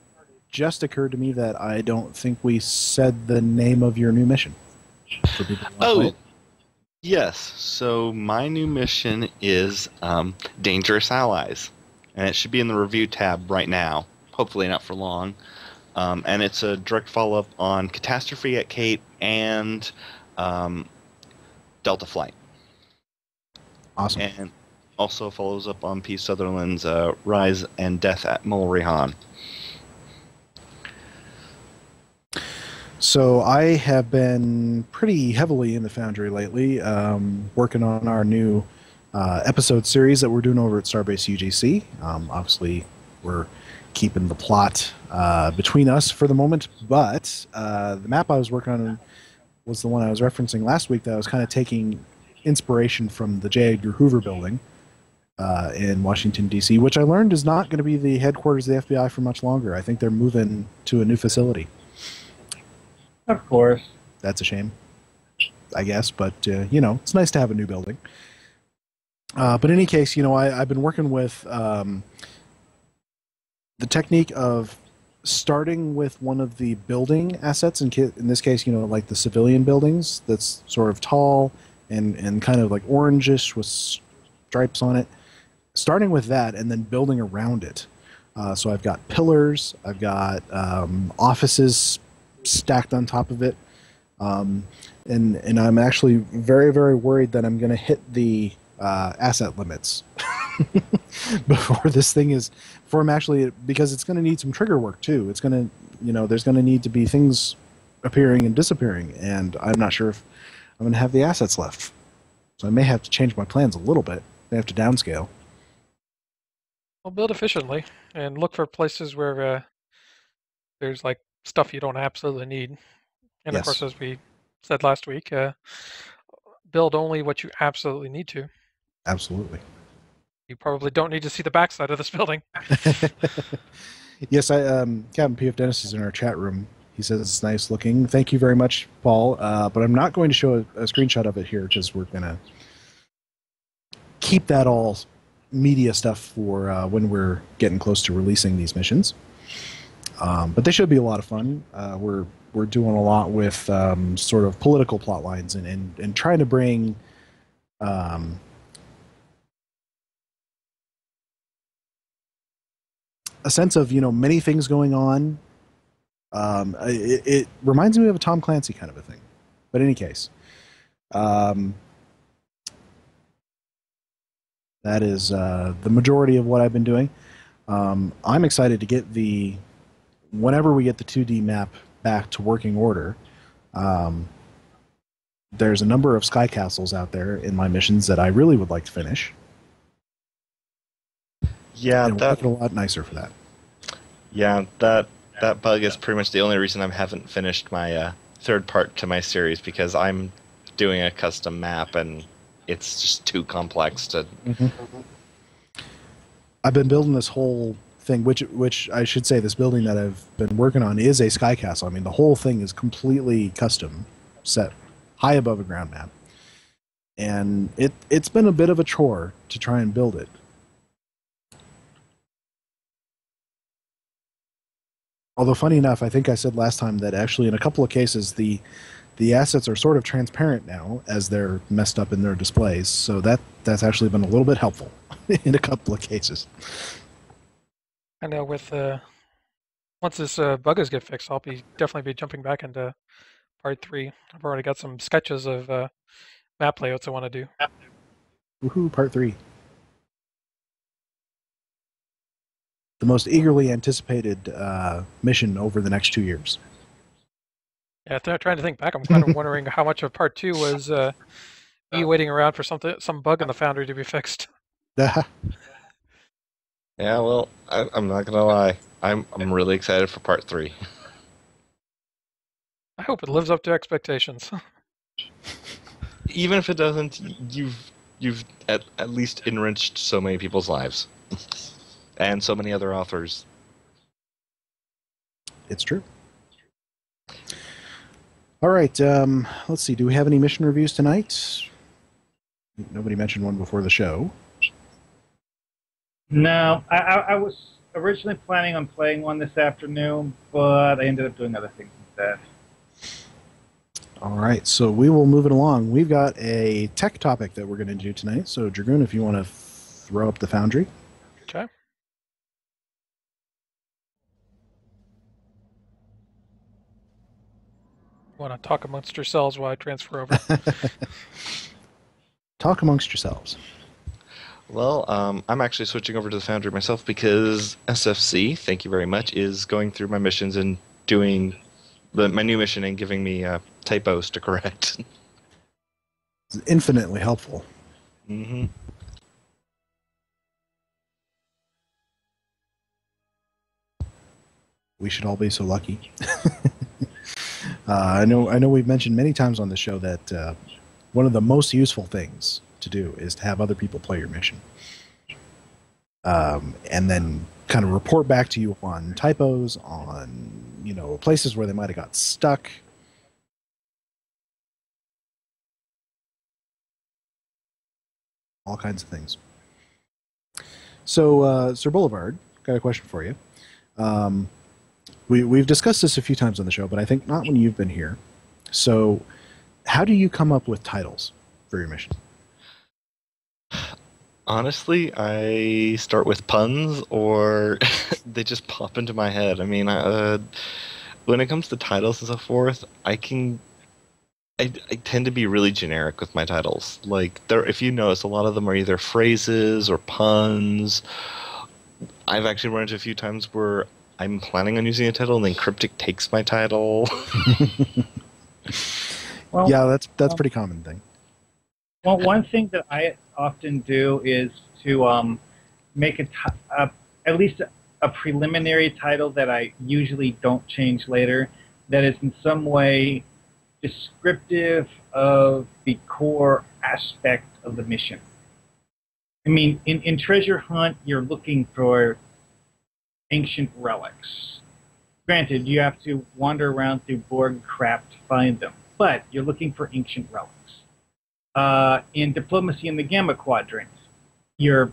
just occurred to me that I don't think we said the name of your new mission. For people who want to play it. Yes, so my new mission is Dangerous Allies, and it should be in the review tab right now, hopefully not for long, and it's a direct follow-up on Catastrophe at Kate and Delta Flight. Awesome. And also follows up on P. Sutherland's Rise and Death at Mulrihan. So I have been pretty heavily in the Foundry lately, working on our new episode series that we're doing over at Starbase UGC. Obviously, we're keeping the plot between us for the moment, but the map I was working on was the one I was referencing last week that I was kind of taking inspiration from the J. Edgar Hoover building in Washington, D.C., which I learned is not going to be the headquarters of the FBI for much longer. I think they're moving to a new facility. Of course. That's a shame, I guess. But it's nice to have a new building. But in any case, I've been working with the technique of starting with one of the building assets. In this case, like the civilian buildings that's sort of tall and kind of like orangish with stripes on it. Starting with that and then building around it. So I've got pillars, I've got offices stacked on top of it, and I'm actually very, very worried that I'm going to hit the asset limits before I'm actually, because it's going to need some trigger work too. It's going to, there's going to need to be things appearing and disappearing, and I'm not sure if I'm going to have the assets left. So I may have to change my plans a little bit. I have to downscale. Well, build efficiently and look for places where there's like stuff you don't absolutely need. And Yes. of course, as we said last week, build only what you absolutely need to. Absolutely. You probably don't need to see the backside of this building. Yes, Captain P.F. Dennis is in our chat room. He says it's nice looking. Thank you very much, Paul. But I'm not going to show a screenshot of it here because we're going to keep that all media stuff for when we're getting close to releasing these missions. But they should be a lot of fun. We're doing a lot with sort of political plot lines and trying to bring a sense of many things going on. It reminds me of a Tom Clancy kind of a thing. But in any case, that is the majority of what I've been doing. I'm excited to get whenever we get the 2D map back to working order. There's a number of sky castles out there in my missions that I really would like to finish. Yeah, and we'll make it a lot nicer for that. Yeah, that bug is pretty much the only reason I haven't finished my third part to my series, because I'm doing a custom map and it's just too complex to. Mm-hmm. I've been building this whole thing, which I should say, this building that I've been working on is a sky castle. I mean, the whole thing is completely custom, set high above a ground map, and it's been a bit of a chore to try and build it. Although, funny enough, I think I said last time that actually in a couple of cases the assets are sort of transparent now as they're messed up in their displays, so that's actually been a little bit helpful in a couple of cases. I know with once this buggers get fixed, I'll definitely be jumping back into part 3. I've already got some sketches of map layouts I want to do. Woohoo, part 3. The most eagerly anticipated mission over the next 2 years. Yeah, trying to think back, I'm kind of wondering how much of part 2 was me waiting around for some bug in the Foundry to be fixed. Yeah, well, I'm not gonna lie, I'm really excited for part 3. I hope it lives up to expectations. Even if it doesn't, you've at least enriched so many people's lives. And so many other authors. It's true. All right, let's see. Do we have any mission reviews tonight? Nobody mentioned one before the show. No, I was originally planning on playing one this afternoon, but I ended up doing other things instead. All right, so we will move it along. We've got a tech topic that we're going to do tonight. So, Dragoon, if you want to throw up the Foundry. Okay. Want to talk amongst yourselves while I transfer over? Talk amongst yourselves. Well, I'm actually switching over to the Foundry myself because SFC, thank you very much, is going through my missions and doing my new mission and giving me typos to correct. It's infinitely helpful. Mm-hmm. We should all be so lucky. I know we've mentioned many times on the show that one of the most useful things to do is to have other people play your mission. And then kind of report back to you on typos, on places where they might have got stuck, all kinds of things. So, Sir Boulevard, got a question for you. We've discussed this a few times on the show, but I think not when you've been here. So, how do you come up with titles for your mission? Honestly, I start with puns, or they just pop into my head. I mean, when it comes to titles and so forth, I tend to be really generic with my titles. Like, if you notice, a lot of them are either phrases or puns. I've actually run into a few times where I'm planning on using a title, and then Cryptic takes my title. Well, Yeah, that's a pretty common thing. Well, one thing that I often do is to make at least a preliminary title that I usually don't change later, that is in some way descriptive of the core aspect of the mission. I mean, in Treasure Hunt, you're looking for ancient relics. Granted, you have to wander around through Borg crap to find them, but you're looking for ancient relics. In Diplomacy in the Gamma Quadrant, the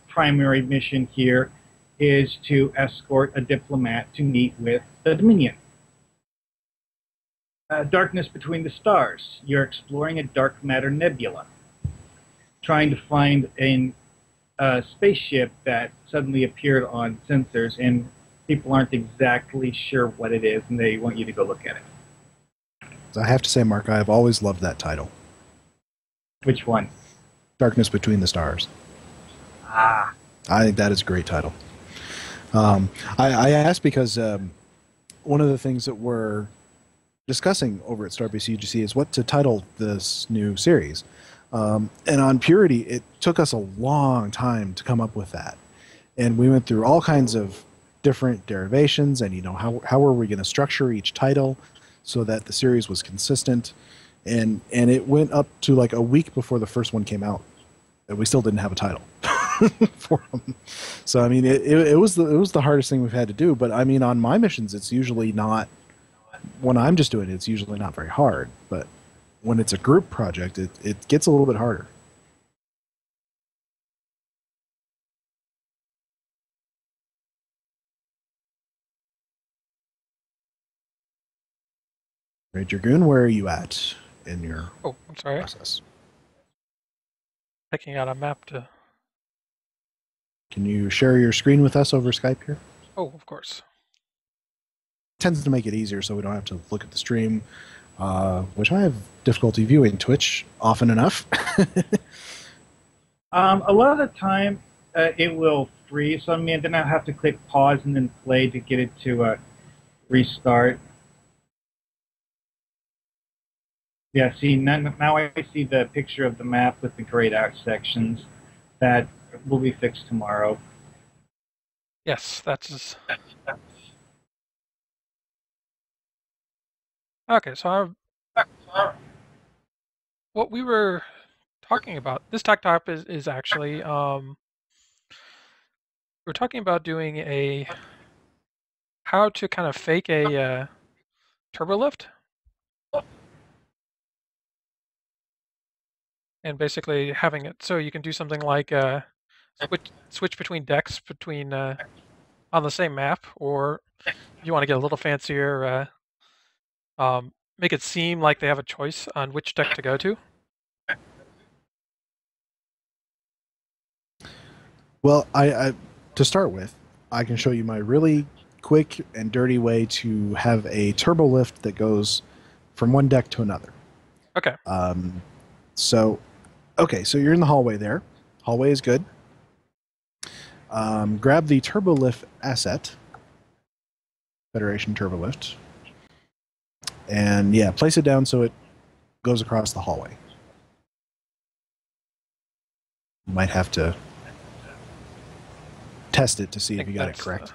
primary mission here is to escort a diplomat to meet with the Dominion. Darkness Between the Stars, you're exploring a dark matter nebula, trying to find a spaceship that suddenly appeared on sensors, and people aren't exactly sure what it is, and they want you to go look at it. So I have to say, Mark, I've always loved that title. Which one? Darkness Between the Stars. Ah. I think that is a great title. I asked because one of the things that we're discussing over at Starbase UGC is what to title this new series. And on Purity, it took us a long time to come up with that. And we went through all kinds of different derivations and, how were we going to structure each title so that the series was consistent. And it went up to like a week before the first one came out, and we still didn't have a title for them. So I mean, it was the hardest thing we've had to do. But I mean, on my missions, it's usually not. When I'm just doing it, it's usually not very hard. But when it's a group project, it gets a little bit harder. Right, Dragoon, where are you at in your Oh, I'm sorry. process? Checking out a map to... Can you share your screen with us over Skype here? Oh, of course. Tends to make it easier so we don't have to look at the stream, which I have difficulty viewing Twitch often enough. A lot of the time, it will freeze on me, and then I'll have to click pause and then play to get it to restart. Yeah, see, now I see the picture of the map with the grayed out sections. That will be fixed tomorrow. Yes, that's... Okay, so what we were talking about, this tech top is actually, we're talking about doing how to kind of fake a turbolift. And basically having it so you can do something like switch between decks on the same map, or if you want to get a little fancier, make it seem like they have a choice on which deck to go to. Well, I to start with, I can show you my really quick and dirty way to have a turbo lift that goes from one deck to another. Okay. So you're in the hallway there. Hallway is good. Grab the turbo lift asset, Federation turbo lift, and yeah, place it down so it goes across the hallway. You might have to test it to see if you got it correct.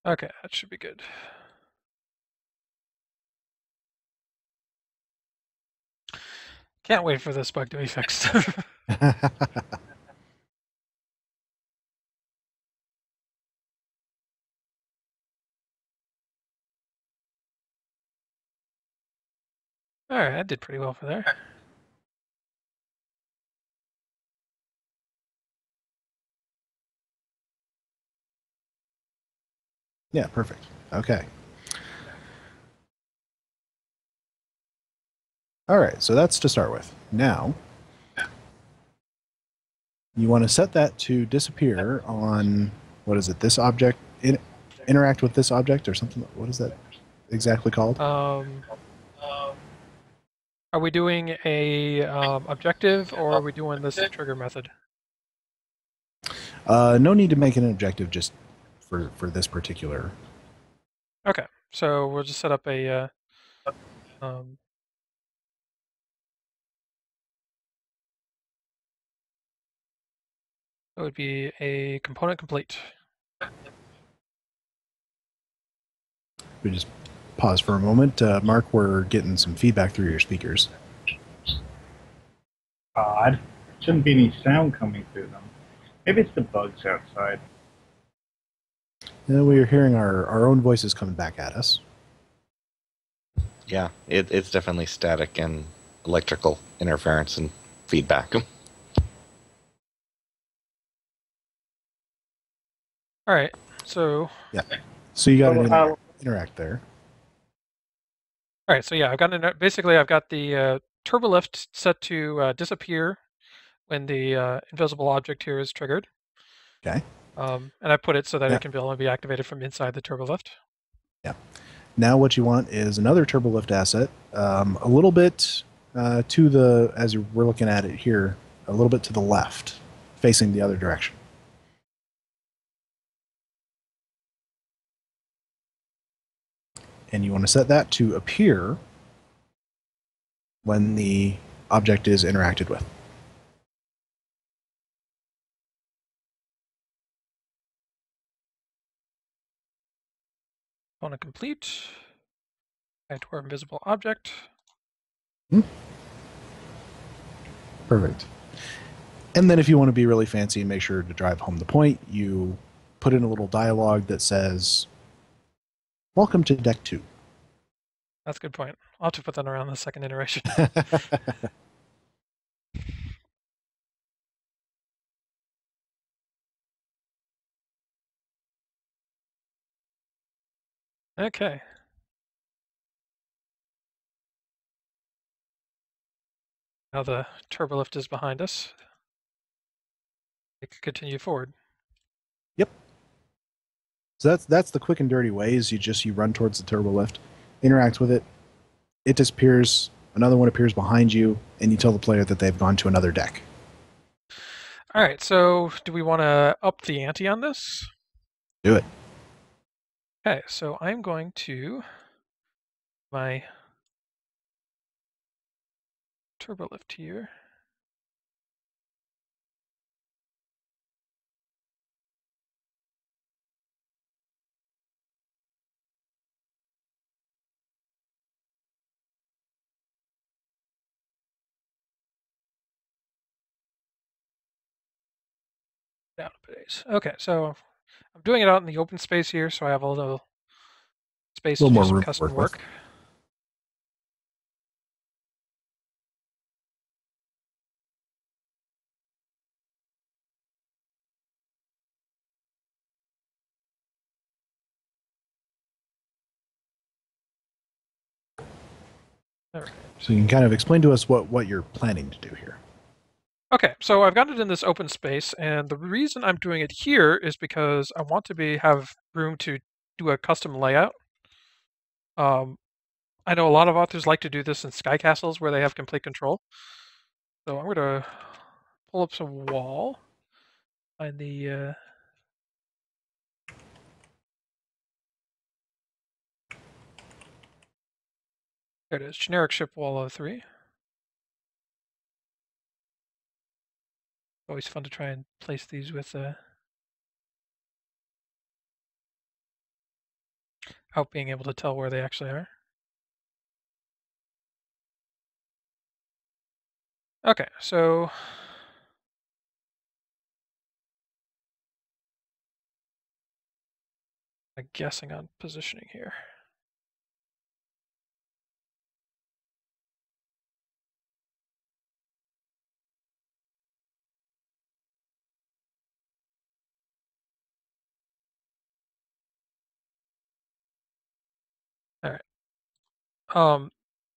Okay, that should be good. Can't wait for this bug to be fixed. Alright, that did pretty well for there. Yeah, perfect. Okay. All right, so that's to start with. Now, you want to set that to disappear on, what is it, this object, interact with this object or something? What is that exactly called? Are we doing a objective, or are we doing this trigger method? No need to make an objective just for this particular. Okay, so we'll just set up a um, it would be a component complete. We just pause for a moment. Mark, we're getting some feedback through your speakers. Odd. Shouldn't be any sound coming through them. Maybe it's the bugs outside. And we're hearing our own voices coming back at us. Yeah, it's definitely static and electrical interference and feedback. All right, so Yeah. So you got to interact there. all right, so yeah, I've got basically I've got the turbolift set to disappear when the invisible object here is triggered. Okay. And I put it so that Yeah. it can only be activated from inside the turbolift. Yeah. Now what you want is another turbolift asset, a little bit to the, as we're looking at it here, a little bit to the left, facing the other direction. And you want to set that to appear when the object is interacted with. Component complete. Add to our invisible object. Perfect. And then if you want to be really fancy and make sure to drive home the point, you put in a little dialogue that says, "Welcome to deck 2." That's a good point. I'll have to put that around the second iteration. Okay. Now the turbolift is behind us. We can continue forward. Yep. So that's the quick and dirty way is you run towards the turbolift, interact with it, it disappears, another one appears behind you, and you tell the player that they've gone to another deck. All right, so do we want to up the ante on this? Do it. Okay, so I'm going to my turbolift here. Down a base. Okay, so I'm doing it out in the open space here, so I have a little space to do some custom work. All right. So you can kind of explain to us what you're planning to do here. Okay, so I've got it in this open space, and the reason I'm doing it here is because I want to have room to do a custom layout. I know a lot of authors like to do this in sky castles where they have complete control. So I'm going to pull up some wall, find the there it is, generic ship wall 03. Always fun to try and place these with out being able to tell where they actually are. Okay, so I'm guessing on positioning here.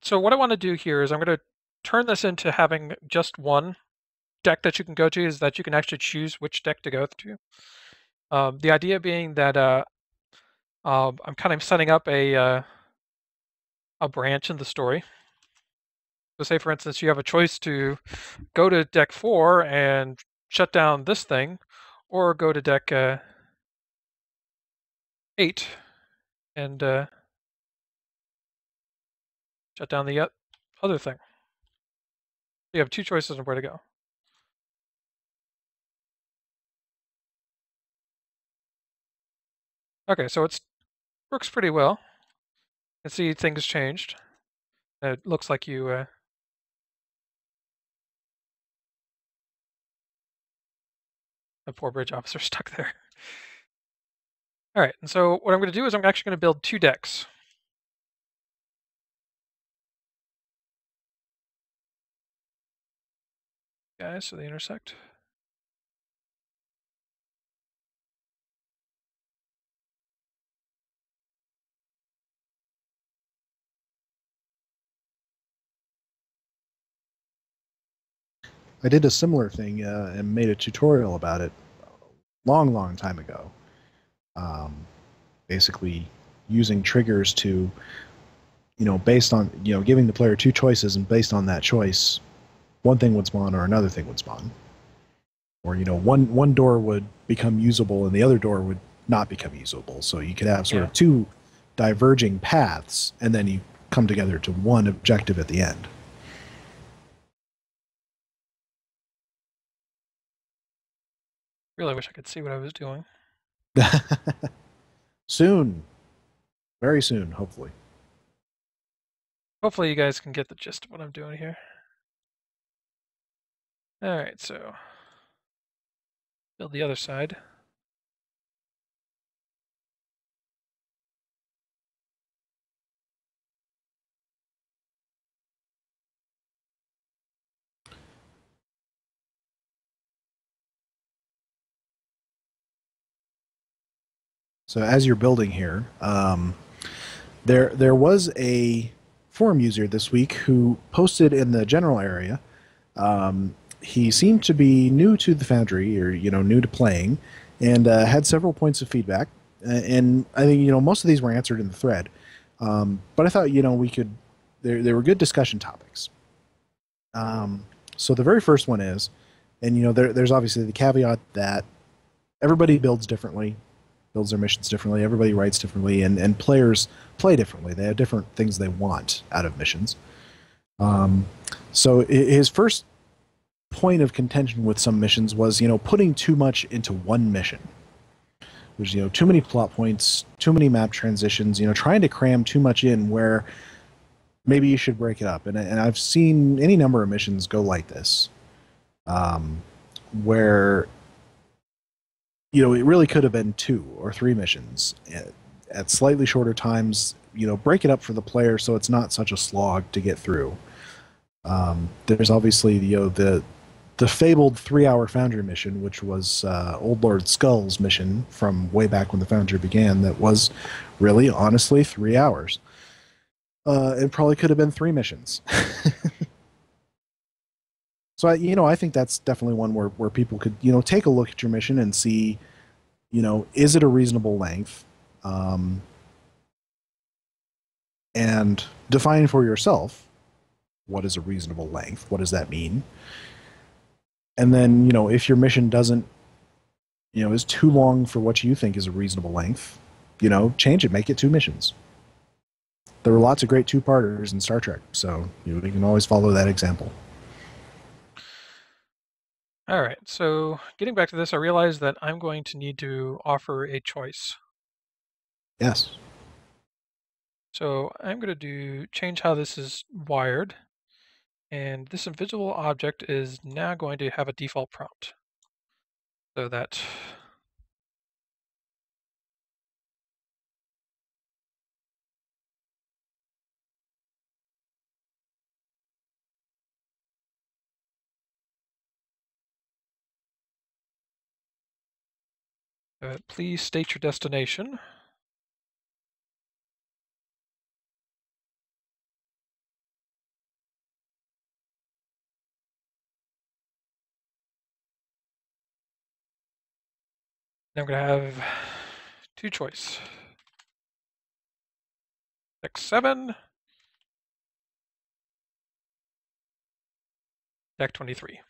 So what I want to do here is I'm going to turn this into having just one deck that you can go to, is that you can actually choose which deck to go to. The idea being that I'm kind of setting up a branch in the story. So say, for instance, you have a choice to go to deck 4 and shut down this thing, or go to deck 8 and shut down the other thing. You have two choices on where to go. Okay, so it works pretty well. You can see things changed. It looks like you a poor bridge officer stuck there. All right, and so what I'm going to do is I'm actually going to build 2 decks. Guys, so they intersect. I did a similar thing and made a tutorial about it long time ago. Basically using triggers to, based on, giving the player 2 choices, and based on that choice, one thing would spawn or another thing would spawn. Or, one door would become usable and the other door would not become usable. So you could have sort of 2 diverging paths, and then you come together to one objective at the end. Really wish I could see what I was doing. Soon. Very soon, hopefully. Hopefully you guys can get the gist of what I'm doing here. All right, so build the other side. So as you're building here, there was a forum user this week who posted in the general area. He seemed to be new to the Foundry, or new to playing, and had several points of feedback. And I think most of these were answered in the thread. But I thought we could. There were good discussion topics. So the very first one is, and there's obviously the caveat that everybody builds differently. Builds their missions differently. Everybody writes differently, and players play differently. They have different things they want out of missions. So his first point of contention with some missions was, putting too much into one mission. There's, too many plot points, too many map transitions, trying to cram too much in where maybe you should break it up. And I've seen any number of missions go like this, where it really could have been 2 or 3 missions at slightly shorter times. Break it up for the player so it's not such a slog to get through. There's obviously the fabled 3-hour Foundry mission, which was Old Lord Skull's mission from way back when the Foundry began. That was really, honestly, 3 hours. It probably could have been 3 missions. So I think that's definitely one where people could take a look at your mission and see, is it a reasonable length, and define for yourself what is a reasonable length. What does that mean? And then if your mission doesn't is too long for what you think is a reasonable length, change it, make it 2 missions. There were lots of great 2-parters in Star Trek, so we can always follow that example. All right, so getting back to this, I realized that I'm going to need to offer a choice. Yes. So I'm going to change how this is wired, and this invisible object is now going to have a default prompt. So that please state your destination. I'm going to have two choice. Deck 7. Deck 23.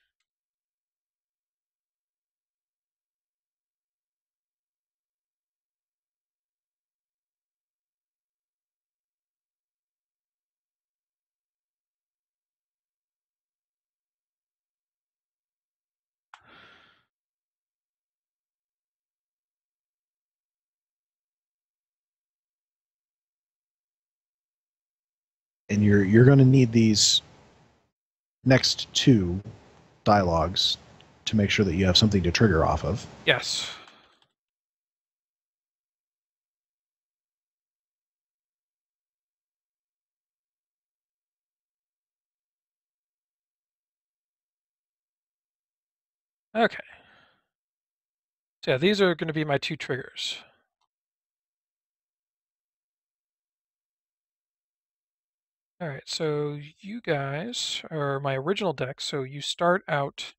And you're going to need these next two dialogues to make sure that you have something to trigger off of. Yes. Okay. So yeah, these are going to be my two triggers. All right, so you guys are my original deck, so you start out.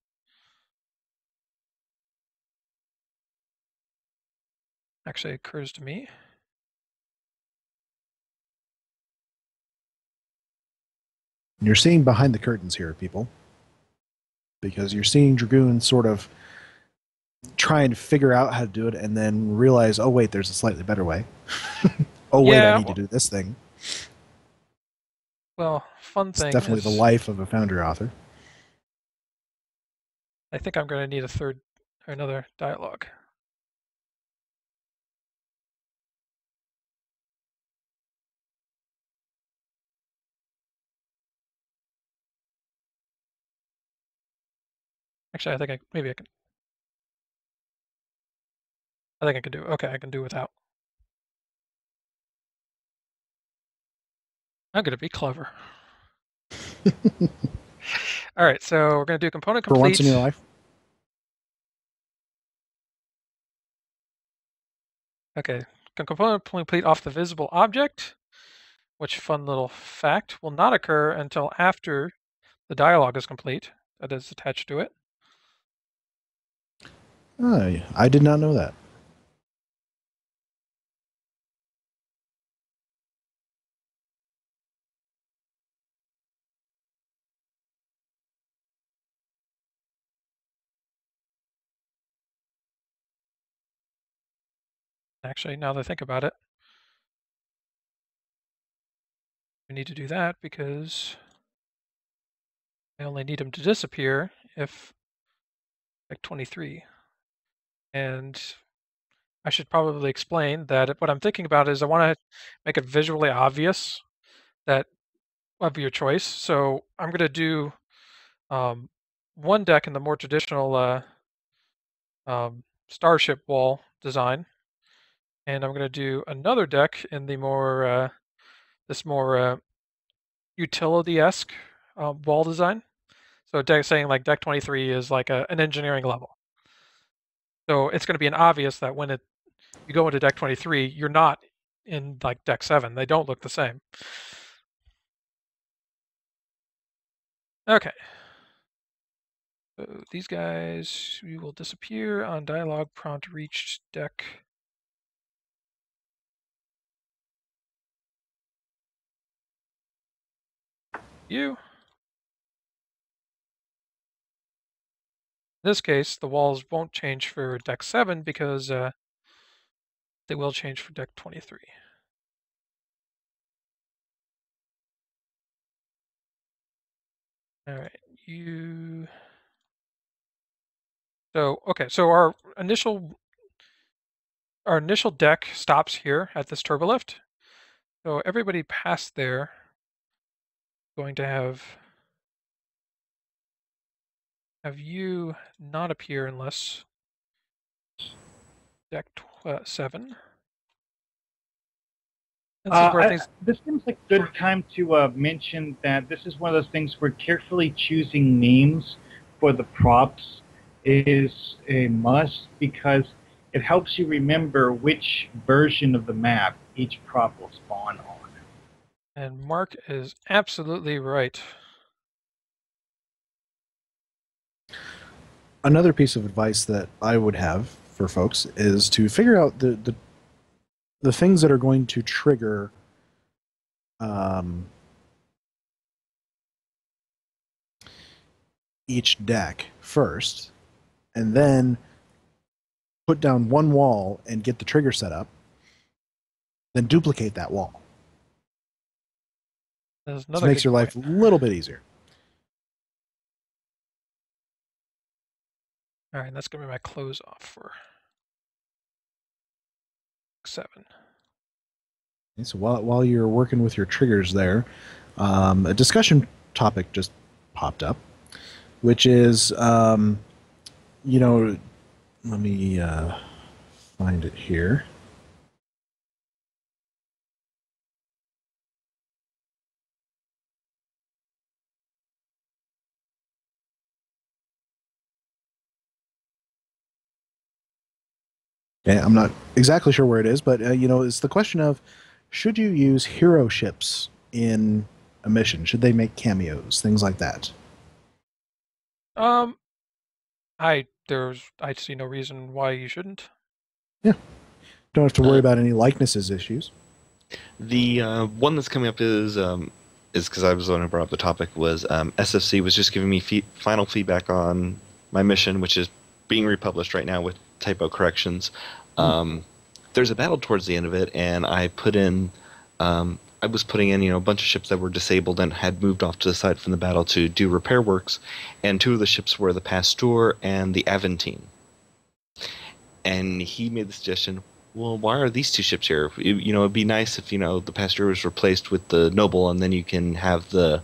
Actually, it occurs to me. You're seeing behind the curtains here, people, because you're seeing Dragoon sort of try and figure out how to do it and then realize, oh, wait, there's a slightly better way. Oh, wait, Yeah, I need to do this thing. Well, fun It's thing definitely is, the life of a Foundry author. I think I'm going to need a third or another dialogue. Actually, I think maybe I can. I think I can do. Okay, I can do without. I'm going to be clever. All right, so we're going to do component complete. For once in your life. Okay, component complete off the visible object, which, fun little fact, will not occur until after the dialogue is complete that is attached to it. Oh, I did not know that. Actually, now that I think about it, we need to do that because I only need them to disappear if like 23. And I should probably explain that what I'm thinking about is I want to make it visually obvious that of your choice. So I'm going to do one deck in the more traditional starship wall design, and I'm going to do another deck in the more this more utility-esque wall design. So deck saying like deck 23 is like an engineering level. So it's going to be an obvious that when you go into deck 23, you're not in like deck 7. They don't look the same. Okay. So these guys, we will disappear on dialogue prompt reached deck. In this case, the walls won't change for deck 7 because they will change for deck 23. All right, you. So okay, so our initial deck stops here at this turbolift. So everybody past there going to have you not appear unless deck 7. This seems like a good time to mention that this is one of those things where carefully choosing names for the props is a must because it helps you remember which version of the map each prop will spawn on. And Mark is absolutely right. Another piece of advice that I would have for folks is to figure out the things that are going to trigger each deck first, and then put down one wall and get the trigger set up, then duplicate that wall. This makes your life a little bit easier. All right, that's going to be my close off for 7. Okay, so while you're working with your triggers there, a discussion topic just popped up, which is, you know, let me find it here. Okay, I'm not exactly sure where it is, but you know, it's the question of, should you use hero ships in a mission? Should they make cameos, things like that? I see no reason why you shouldn't. Yeah, don't have to worry about any likenesses issues. The one that's coming up is because I was the one who brought up the topic, was SFC was just giving me final feedback on my mission, which is being republished right now with typo corrections. There's a battle towards the end of it, and I put in, I was putting in, you know, a bunch of ships that were disabled and had moved off to the side from the battle to do repair works, and 2 of the ships were the Pasteur and the Aventine. And he made the suggestion, well, why are these 2 ships here? You know, it'd be nice if, you know, the Pasteur was replaced with the Noble, and then you can have the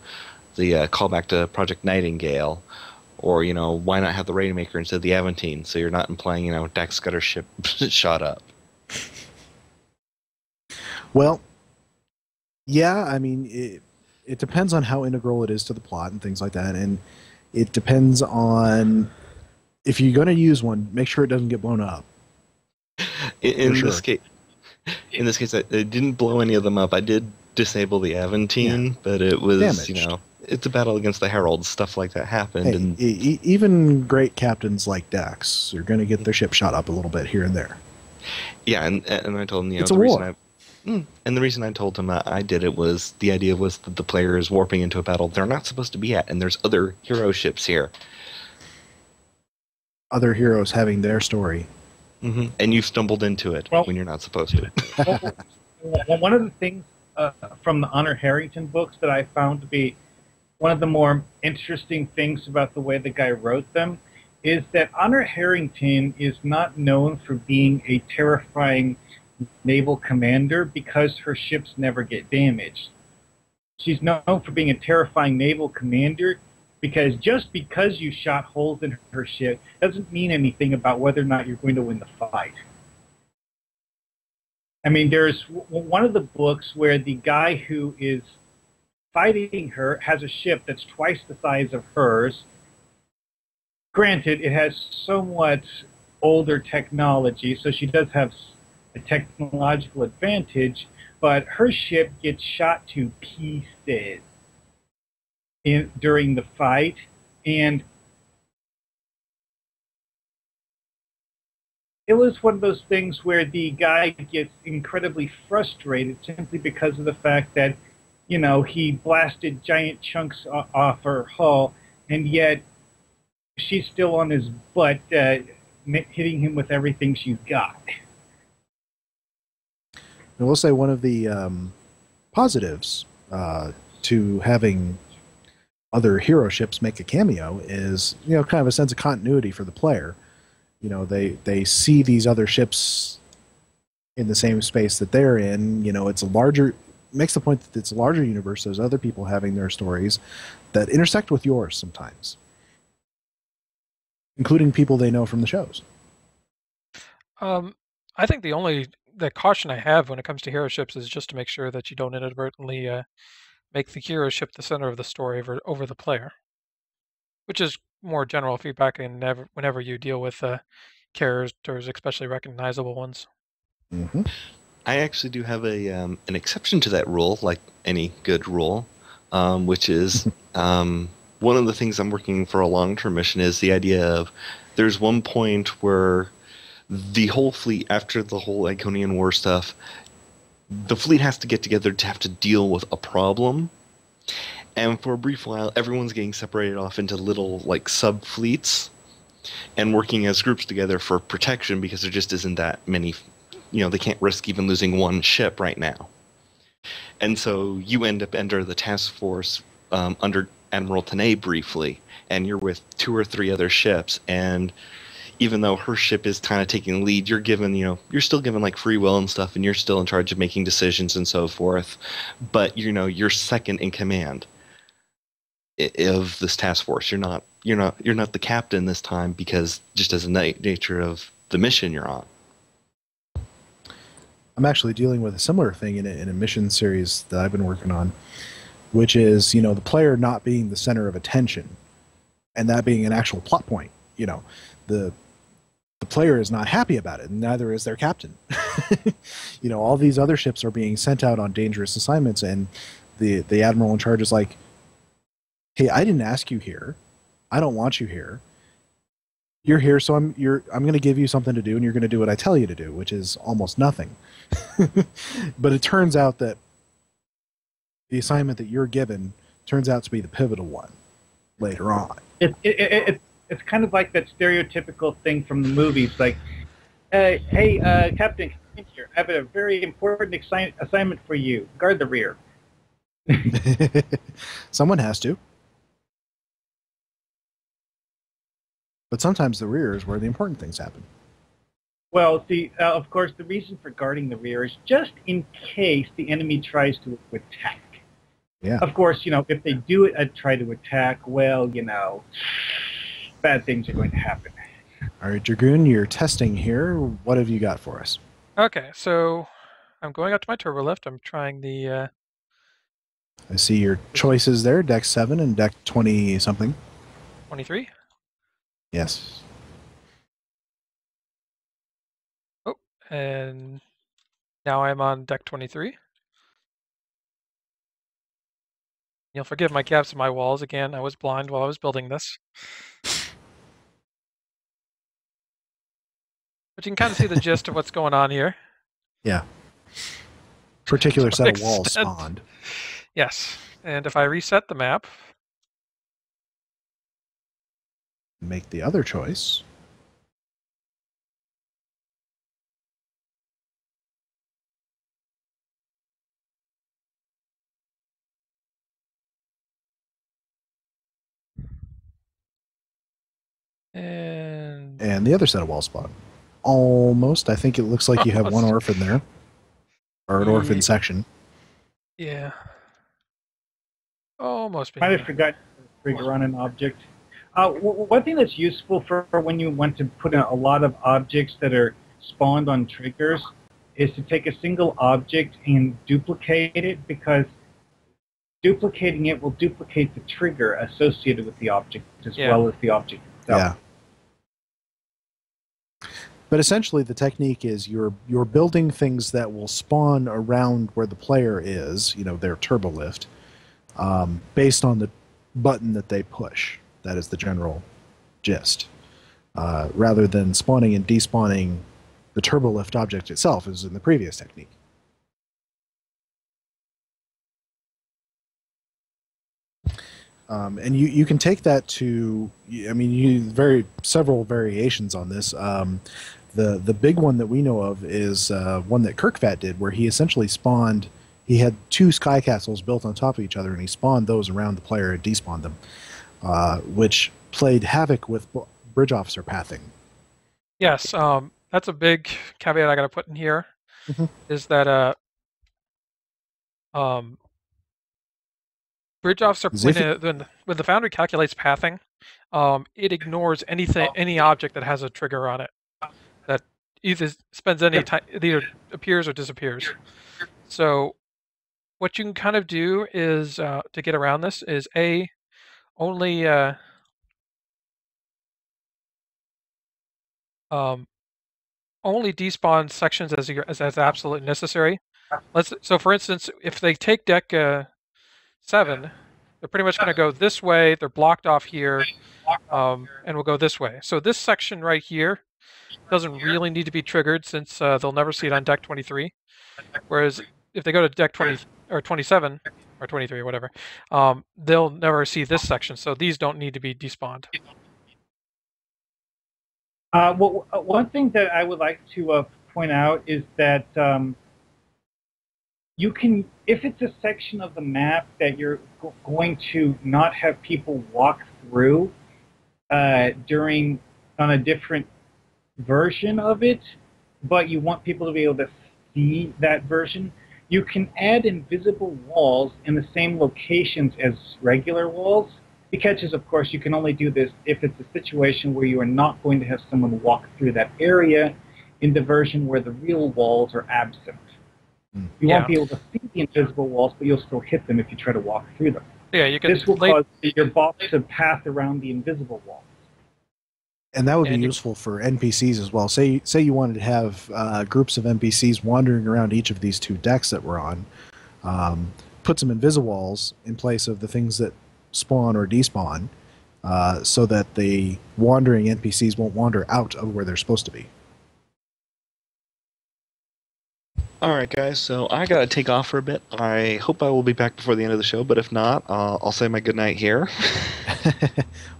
callback to Project Nightingale. Or, you know, why not have the Rainmaker instead of the Aventine, so you're not implying, you know, Dax Scudder's ship shot up. Well, yeah, I mean, it depends on how integral it is to the plot and things like that, and it depends on, if you're going to use one, make sure it doesn't get blown up. In this case, I didn't blow any of them up. I did disable the Aventine, but it was damaged. You know, it's a battle against the Heralds. Stuff like that happened. Hey, and even great captains like Dax are going to get their ship shot up a little bit here and there. Yeah, and I told him, you know, it's a war. And the reason I told him I did it was the idea was that the player is warping into a battle they're not supposed to be at, and there's other hero ships here. Other heroes having their story. Mm-hmm. And you've stumbled into it when you're not supposed to. One of the things from the Honor Harrington books that I found to be one of the more interesting things about the way the guy wrote them is that Honor Harrington is not known for being a terrifying naval commander because her ships never get damaged. She's known for being a terrifying naval commander because just because you shot holes in her ship doesn't mean anything about whether or not you're going to win the fight. I mean, there's one of the books where the guy who is fighting her has a ship that's twice the size of hers. Granted, it has somewhat older technology, so she does have a technological advantage, but her ship gets shot to pieces during the fight, and it was one of those things where the guy gets incredibly frustrated simply because of the fact that, you know, he blasted giant chunks off her hull, and yet she's still on his butt, hitting him with everything she's got. I will say one of the positives to having other hero ships make a cameo is, you know, kind of a sense of continuity for the player. You know, they see these other ships in the same space that they're in. You know, it's a larger, makes the point that it's a larger universe. There's other people having their stories that intersect with yours sometimes, including people they know from the shows. I think the caution I have when it comes to hero ships is just to make sure that you don't inadvertently make the hero ship the center of the story over the player, which is more general feedback whenever you deal with characters, especially recognizable ones. Mm-hmm. I actually do have an exception to that rule, like any good rule, which is one of the things I'm working for a long-term mission is the idea of there's one point where the whole fleet, after the whole Iconian War stuff, the fleet has to get together to have to deal with a problem. And for a brief while, everyone's getting separated off into little, like, sub-fleets and working as groups together for protection because there just isn't that many, they can't risk even losing one ship right now. And so you end up under the task force under Admiral Tanay briefly, and you're with 2 or 3 other ships, and even though her ship is kind of taking the lead, you're given, you're still given like free will and stuff, and you're still in charge of making decisions and so forth. But you're second in command of this task force. You're not the captain this time because just as a nature of the mission you're on. I'm actually dealing with a similar thing in a mission series that I've been working on, which is the player not being the center of attention, and that being an actual plot point. The player is not happy about it, and neither is their captain. All these other ships are being sent out on dangerous assignments, and the admiral in charge is like, "Hey, I didn't ask you here. I don't want you here. You're here, so I'm going to give you something to do, and you're going to do what I tell you to do, which is almost nothing." But it turns out that the assignment that you're given turns out to be the pivotal one later on. It's kind of like that stereotypical thing from the movies, like, hey, Captain, come in here. I have a very important assignment for you. Guard the rear. Someone has to. But sometimes the rear is where the important things happen. Well, see, of course, the reason for guarding the rear is just in case the enemy tries to attack. Yeah. Of course, if they do try to attack, well, bad things are going to happen. All right, Dragoon, you're testing here. What have you got for us? Okay, so I'm going up to my turbolift. I'm trying the... I see your choices there, deck 7 and deck 20-something. 23? Yes. Oh, and now I'm on deck 23. You'll forgive my gaps in my walls again. I was blind while I was building this. But you can kind of see the gist of what's going on here. Yeah. Particular set of walls spawned. Yes. And if I reset the map... Make the other choice. And the other set of walls spawned. Almost. I think it looks like you have one orphan there. Or an orphan section. Yeah. Almost. I forgot to trigger on an object. One thing that's useful for when you want to put in a lot of objects that are spawned on triggers is to take a single object and duplicate it, because duplicating it will duplicate the trigger associated with the object as well as the object itself. Yeah. But essentially the technique is you're building things that will spawn around where the player is, their turbolift, based on the button that they push. That is the general gist. Rather than spawning and despawning the turbolift object itself, as in the previous technique. And you can take that to, several variations on this. The big one that we know of is one that Kirkvat did, where he essentially spawned, he had 2 sky castles built on top of each other, and he spawned those around the player and despawned them, which played havoc with bridge officer pathing. Yes, that's a big caveat I got to put in here, is that bridge officer, when the Foundry calculates pathing, it ignores any object that has a trigger on it that either spends any time, either appears or disappears. So what you can kind of do is to get around this is only despawn sections as absolutely necessary. So for instance, if they take deck 7, they're pretty much going to go this way. They're blocked off here, and we'll go this way. So this section right here doesn't really need to be triggered since they'll never see it on deck 23. Whereas if they go to deck 20 or 27 or 23 or whatever, they'll never see this section. So these don't need to be despawned. Well, one thing that I would like to point out is that you can, if it's a section of the map that you're going to not have people walk through on a different version of it, but you want people to be able to see that version, you can add invisible walls in the same locations as regular walls. The catch is, of course, you can only do this if it's a situation where you are not going to have someone walk through that area in the version where the real walls are absent. You won't be able to see the invisible walls, but you'll still hit them if you try to walk through them. Yeah, you can. This will cause your boss to path around the invisible walls. And that would be useful for NPCs as well. Say you wanted to have groups of NPCs wandering around each of these two decks that we're on. Put some invisible walls in place of the things that spawn or despawn, so that the wandering NPCs won't wander out of where they're supposed to be. Alright guys, so I gotta take off for a bit. I hope I will be back before the end of the show, but if not, I'll say my goodnight here.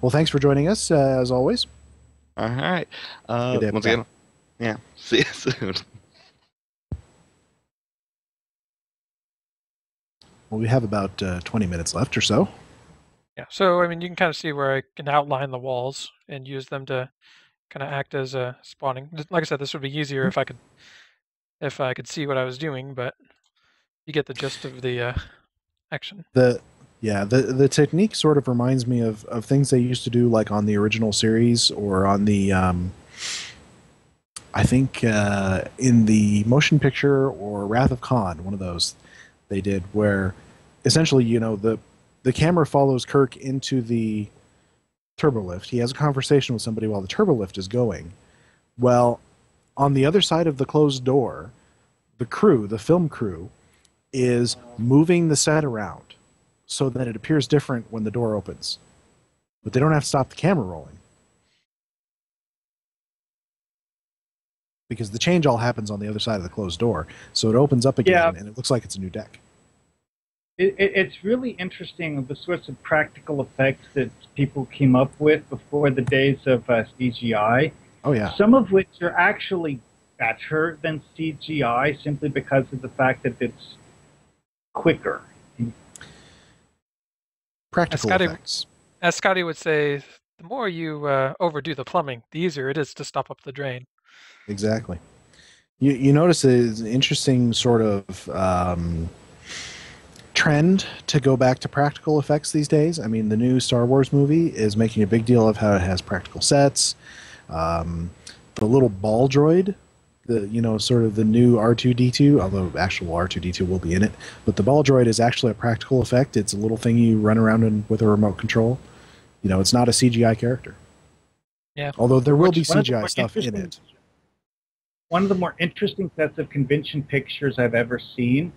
Well, thanks for joining us, as always. Alright. Once again, yeah, see you soon. Well, we have about 20 minutes left or so. Yeah, so I mean, you can kind of see where I can outline the walls and use them to kind of act as a spawning. Like I said, this would be easier if I could see what I was doing, but you get the gist of the action. The technique sort of reminds me of things they used to do, like on the original series or on the I think in the motion picture or Wrath of Khan, one of those they did, where essentially, you know, the camera follows Kirk into the turbolift. He has a conversation with somebody while the turbolift is going. Well, on the other side of the closed door, the film crew, is moving the set around so that it appears different when the door opens. But they don't have to stop the camera rolling, because the change all happens on the other side of the closed door. So it opens up again, and it looks like it's a new deck. It's really interesting, the sorts of practical effects that people came up with before the days of CGI. Oh, yeah. Some of which are actually better than CGI simply because of the fact that it's quicker. Practical effects. As Scotty would say, the more you overdo the plumbing, the easier it is to stop up the drain. Exactly. You notice it's an interesting sort of trend to go back to practical effects these days. I mean, the new Star Wars movie is making a big deal of how it has practical sets. The little ball droid, sort of the new R2-D2, although actual R2-D2 will be in it, but the ball droid is actually a practical effect. It's a little thing you run around with a remote control. You know, it's not a CGI character. Yeah. Although there will be CGI stuff in it. One of the more interesting sets of convention pictures I've ever seen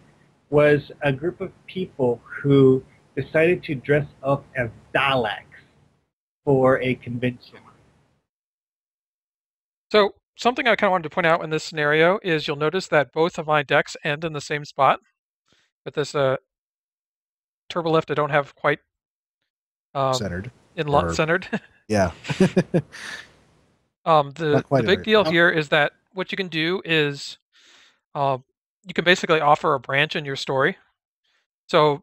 was a group of people who decided to dress up as Daleks for a convention. So something I kind of wanted to point out in this scenario is you'll notice that both of my decks end in the same spot. With this turbolift, I don't have quite centered. Centered. Yeah. The big deal here is that what you can do is you can basically offer a branch in your story. So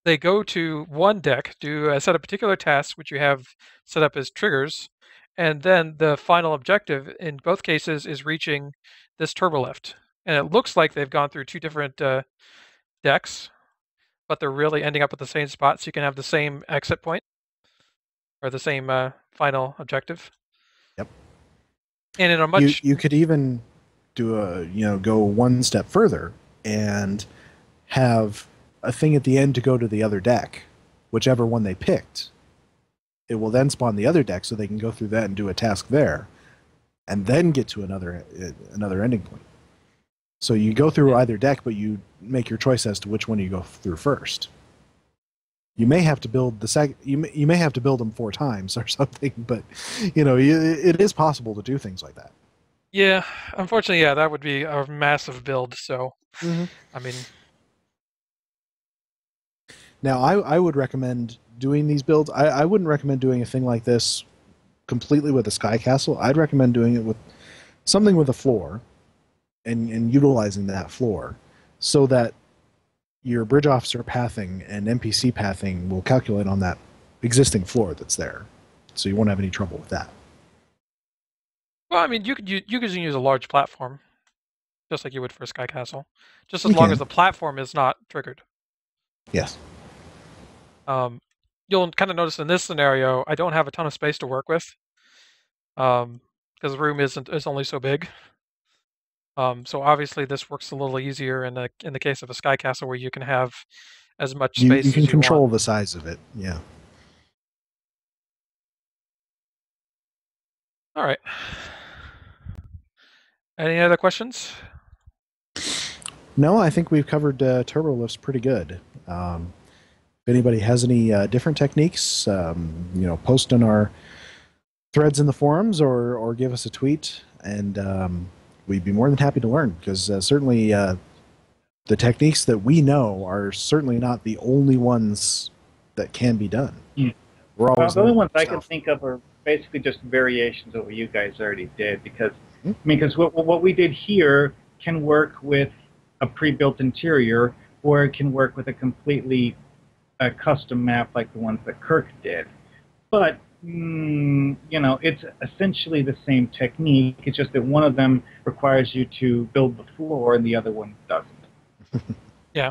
they go to one deck, do a set of particular tasks, which you have set up as triggers, and then the final objective in both cases is reaching this turbolift. And it looks like they've gone through two different decks, but they're really ending up at the same spot, so you can have the same exit point or the same final objective. Yep. And in a much you could even do go one step further and have a thing at the end to go to the other deck, whichever one they picked. It will then spawn the other deck so they can go through that and do a task there, and then get to another ending point. So you go through either deck, but you make your choice as to which one you go through first. You may have to build you may have to build them 4 times or something, but it is possible to do things like that. Yeah, unfortunately, yeah, that would be a massive build. So, Mm-hmm. I mean, Now, I would recommend doing these builds. I wouldn't recommend doing a thing like this completely with a sky castle. I'd recommend doing it with something with a floor, and utilizing that floor, so that your bridge officer pathing and NPC pathing will calculate on that existing floor that's there, so you won't have any trouble with that. well, I mean, you could use a large platform, just like you would for a sky castle, just as You long can. as the platform is not triggered. Yes. You'll kind of notice in this scenario, I don't have a ton of space to work with, because the room is only so big. So obviously this works a little easier in the case of a sky castle where you can have as much space You can as you control want. the size of it. Yeah. All right. Any other questions? No, I think we've covered turbo lifts pretty good. If anybody has any different techniques, post on our threads in the forums or give us a tweet, and we'd be more than happy to learn, because certainly the techniques that we know are certainly not the only ones that can be done. We're always the only ones I learning can stuff. think of are basically just variations of what you guys already did. Because what we did here can work with a pre-built interior, or it can work with a completely custom map like the ones that Kirk did. But it's essentially the same technique. It's just that one of them requires you to build the floor, and the other one doesn't. Yeah.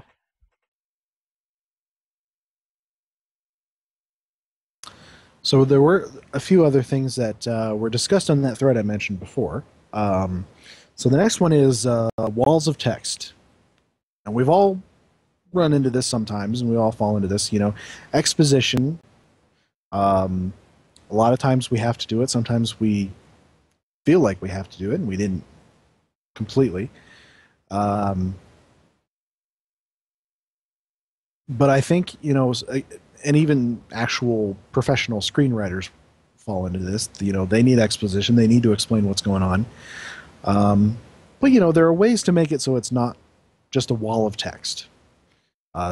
So there were a few other things that were discussed on that thread I mentioned before. So the next one is walls of text. And we've all run into this sometimes, and we all fall into this. Exposition. A lot of times we have to do it. Sometimes we feel like we have to do it, and we didn't completely. But I think, and even actual professional screenwriters fall into this. They need exposition. They need to explain what's going on. But there are ways to make it so it's not just a wall of text.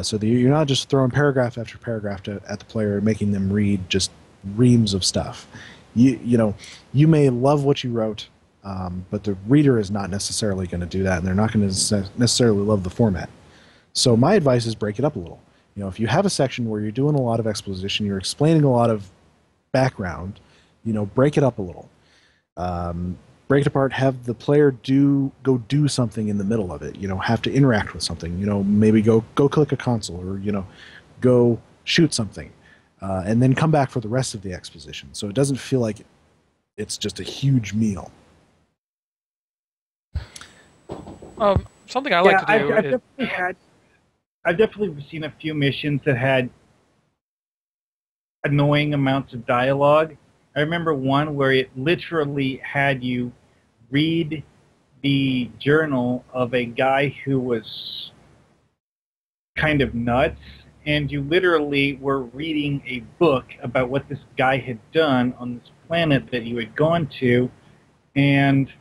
So that you're not just throwing paragraph after paragraph at the player, making them read just reams of stuff. You may love what you wrote, but the reader is not necessarily going to do that, and they're not going to necessarily love the format. So my advice is break it up a little. If you have a section where you're doing a lot of exposition, you're explaining a lot of background, break it up a little. Break it apart, have the player go do something in the middle of it, have to interact with something, maybe go click a console, or, go shoot something, and then come back for the rest of the exposition. So it doesn't feel like it's just a huge meal. Something I like to do I've definitely seen a few missions that had annoying amounts of dialogue. I remember one where it literally had you read the journal of a guy who was kind of nuts, and you literally were reading a book about what this guy had done on this planet that you had gone to, and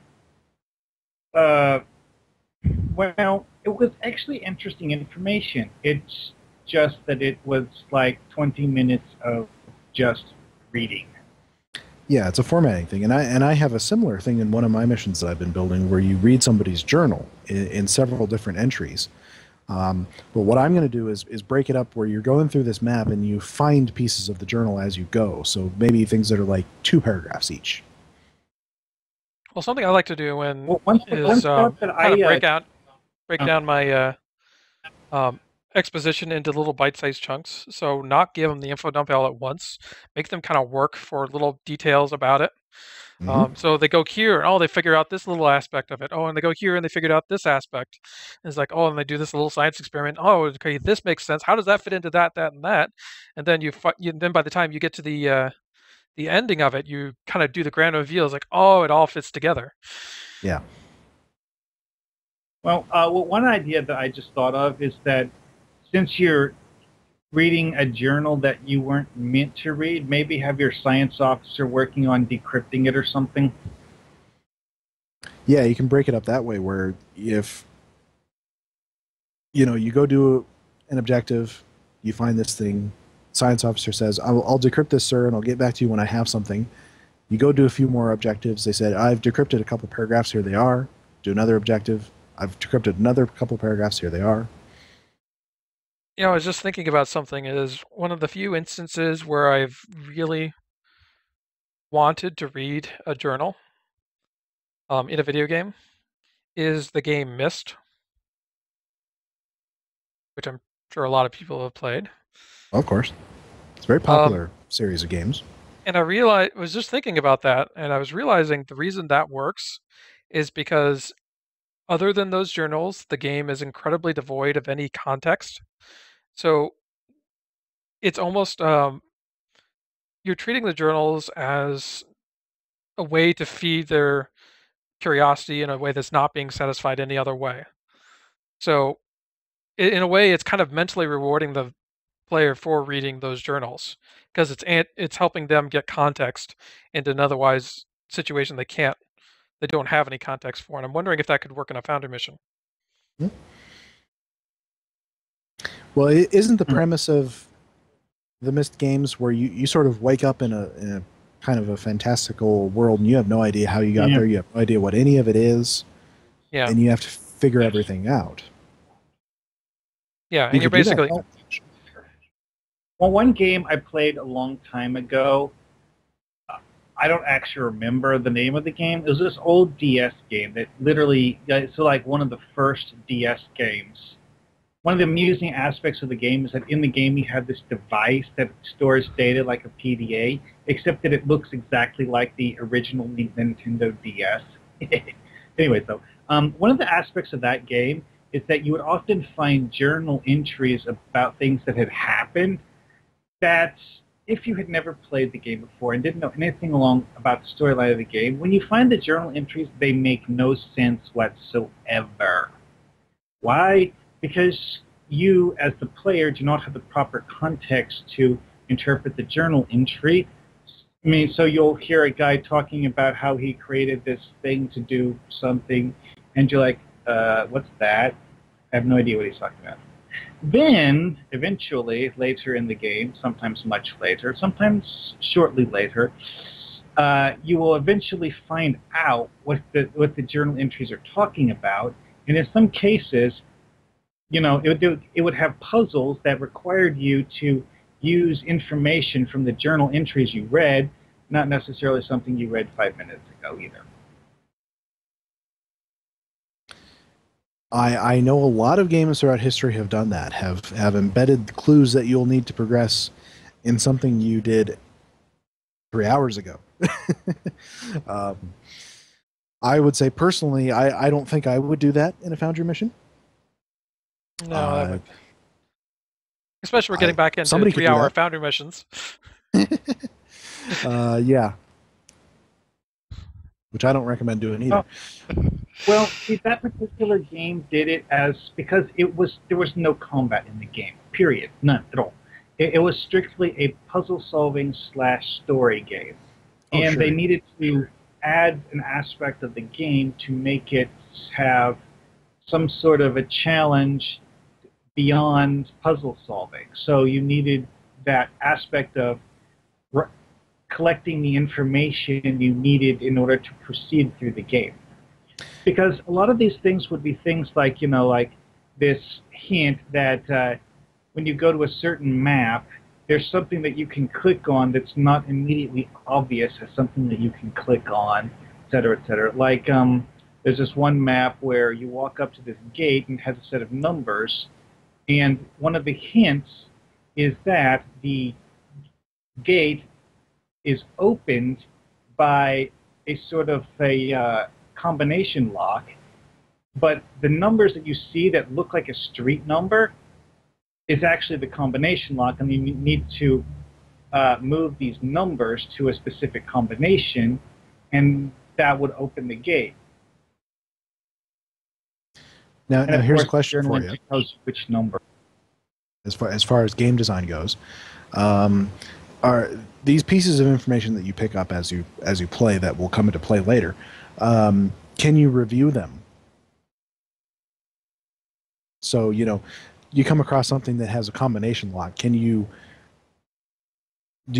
well, it was actually interesting information. It's just that it was like 20 minutes of just reading. Yeah, it's a formatting thing, and I have a similar thing in one of my missions that I've been building, where you read somebody's journal in several different entries. But what I'm going to do is break it up where you're going through this map and you find pieces of the journal as you go. So maybe things that are like 2 paragraphs each. Well, something I like to do break down my exposition into little bite-sized chunks. So not give them the info dump all at once. Make them kind of work for little details about it. Mm-hmm. So they go here, and they figure out this little aspect of it. Oh, and they go here, and they figured out this aspect. And it's like, and they do this little science experiment. Oh, okay, this makes sense. How does that fit into that, and that? And then then by the time you get to the ending of it, you kind of do the grand reveal. It's like, oh, it all fits together. Yeah. Well, one idea that I just thought of is that since you're reading a journal that you weren't meant to read? Maybe have your science officer working on decrypting it or something? Yeah, you can break it up that way, where if you go do an objective, you find this thing, science officer says, I'll decrypt this, sir, and I'll get back to you when I have something. You go do a few more objectives. They said, I've decrypted a couple paragraphs, here they are. Do another objective. I've decrypted another couple paragraphs, here they are. I was just thinking about something. Is one of the few instances where I've really wanted to read a journal in a video game is the game Myst, which I'm sure a lot of people have played. Of course. It's a very popular series of games. And I was just thinking about that, and I was realizing the reason that works is because other than those journals, the game is incredibly devoid of any context. So it's almost you're treating the journals as a way to feed their curiosity in a way that's not being satisfied any other way. So in a way, it's kind of mentally rewarding the player for reading those journals because it's helping them get context into an otherwise situation they don't have any context for. And I'm wondering if that could work in a Foundry mission. Well, isn't the premise of the Myst games where you sort of wake up in a kind of a fantastical world and you have no idea how you got there, you have no idea what any of it is, and you have to figure everything out. Yeah, and you're basically... Well, one game I played a long time ago, I don't actually remember the name of the game. It was this old DS game that literally, it's like one of the first DS games. One of the amusing aspects of the game is that in the game you have this device that stores data like a PDA, except that it looks exactly like the original Nintendo DS. Anyway, though, one of the aspects of that game is that you would often find journal entries about things that had happened that if you had never played the game before and didn't know anything along about the storyline of the game, when you find the journal entries, they make no sense whatsoever. Why? Because you, as the player, do not have the proper context to interpret the journal entry. I mean, so you'll hear a guy talking about how he created this thing to do something, and you're like, what's that? I have no idea what he's talking about. Then, eventually, later in the game, sometimes much later, sometimes shortly later, you will eventually find out what the journal entries are talking about, and in some cases, it would have puzzles that required you to use information from the journal entries you read, not necessarily something you read 5 minutes ago either. I know a lot of games throughout history have done that, have embedded clues that you'll need to progress in something you did 3 hours ago. I would say personally, I don't think I would do that in a Foundry mission. No, especially we're getting back into 3-hour Foundry missions. Yeah. Which I don't recommend doing either. Oh. Well, see, that particular game did it because there was no combat in the game, period, none at all. It was strictly a puzzle-solving / story game, and they needed to add an aspect of the game to make it have some sort of a challenge beyond puzzle solving. So you needed that aspect of collecting the information you needed in order to proceed through the game. Because a lot of these things would be things like, like this hint that when you go to a certain map, there's something that you can click on that's not immediately obvious as something that you can click on, et cetera, et cetera. Like, there's this one map where you walk up to this gate and it has a set of numbers, and one of the hints is that the gate is opened by a sort of a combination lock, but the numbers that you see that look like a street number is actually the combination lock, and you need to move these numbers to a specific combination, and that would open the gate. Now here's a question for you. Tells which number. as far as game design goes. Are these pieces of information that you pick up as you play that will come into play later? Can you review them? So you come across something that has a combination lock. Do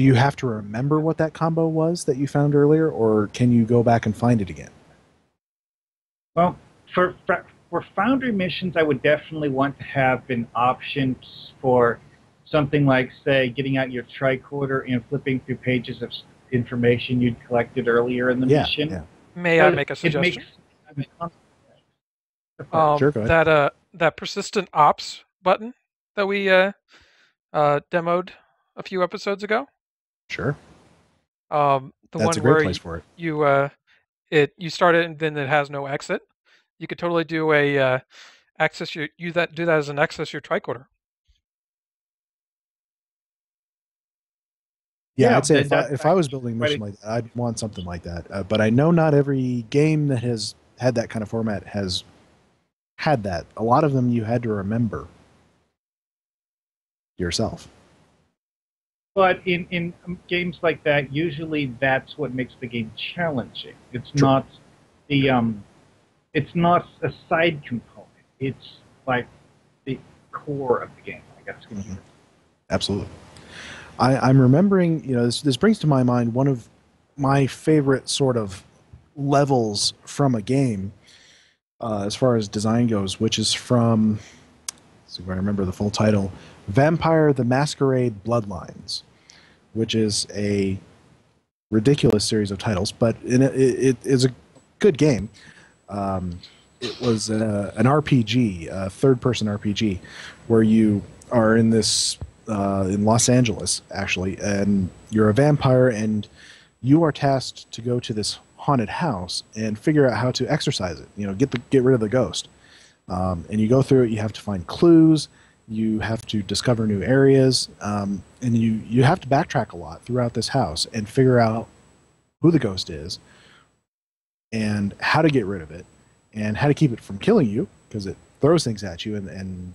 you have to remember what that combo was that you found earlier, or can you go back and find it again? Well, for Foundry missions, I would definitely want to have an option for something like, say, getting out your tricorder and flipping through pages of information you'd collected earlier in the mission. Yeah. May I make a suggestion? Sure, go ahead. That persistent ops button that we demoed a few episodes ago. Sure. The That's one a great where place for it. You start it and then it has no exit. You could totally do a do that as an access your tricorder. Yeah, I'd say if I was building a mission like that, I'd want something like that. But I know not every game that has had that kind of format has had that. A lot of them you had to remember yourself. But in games like that, usually that's what makes the game challenging. It's True. not it's not a side component. It's like the core of the game, I guess. Mm-hmm. Absolutely. I'm remembering, this brings to my mind one of my favorite sort of levels from a game as far as design goes, which is from, let's see if I remember the full title, Vampire the Masquerade Bloodlines, which is a ridiculous series of titles, but it is a good game. It was an RPG, a third-person RPG, where you are in this in Los Angeles, actually, and you're a vampire, and you are tasked to go to this haunted house and figure out how to exorcise it. Get rid of the ghost. And you go through it. You have to find clues. You have to discover new areas, and you have to backtrack a lot throughout this house and figure out who the ghost is, and how to get rid of it, and how to keep it from killing you, because it throws things at you and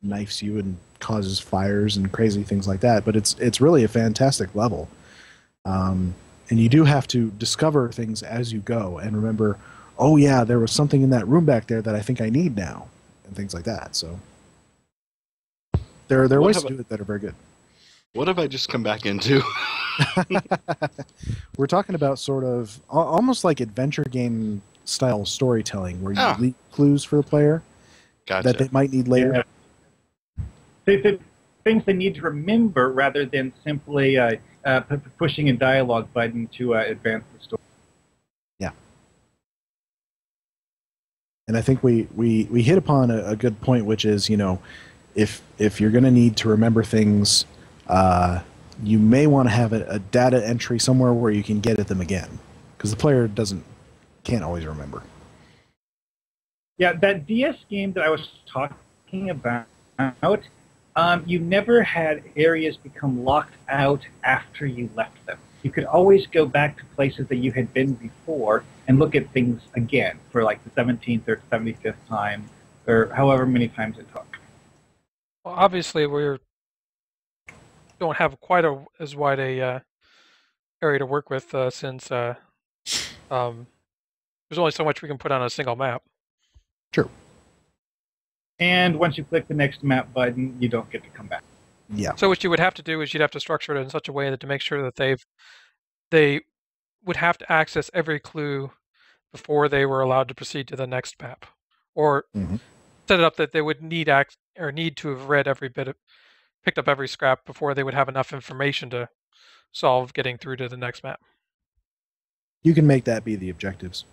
knifes you and causes fires and crazy things like that. But it's really a fantastic level, and you do have to discover things as you go and remember, oh yeah, there was something in that room back there that I think I need now, and things like that. So there are ways to do it that are very good. What have I just come back into? We're talking about sort of almost like adventure game style storytelling, where you leave clues for the player that they might need later. Yeah. The things they need to remember rather than simply pushing a dialogue button to advance the story. Yeah. And I think we hit upon a good point, which is, if you're going to need to remember things, you may want to have a data entry somewhere where you can get at them again, because the player can't always remember. Yeah, that DS game that I was talking about, you never had areas become locked out after you left them. You could always go back to places that you had been before and look at things again for like the 17th or 75th time, or however many times it took. Well, obviously, we don't have quite as wide a area to work with since there's only so much we can put on a single map. True. And once you click the next map button, you don't get to come back. Yeah. So what you would have to do is you'd have to structure it in such a way that to make sure that they would have to access every clue before they were allowed to proceed to the next map, or set it up that they would need to have read picked up every scrap before they would have enough information to solve getting through to the next map. You can make that be the objectives,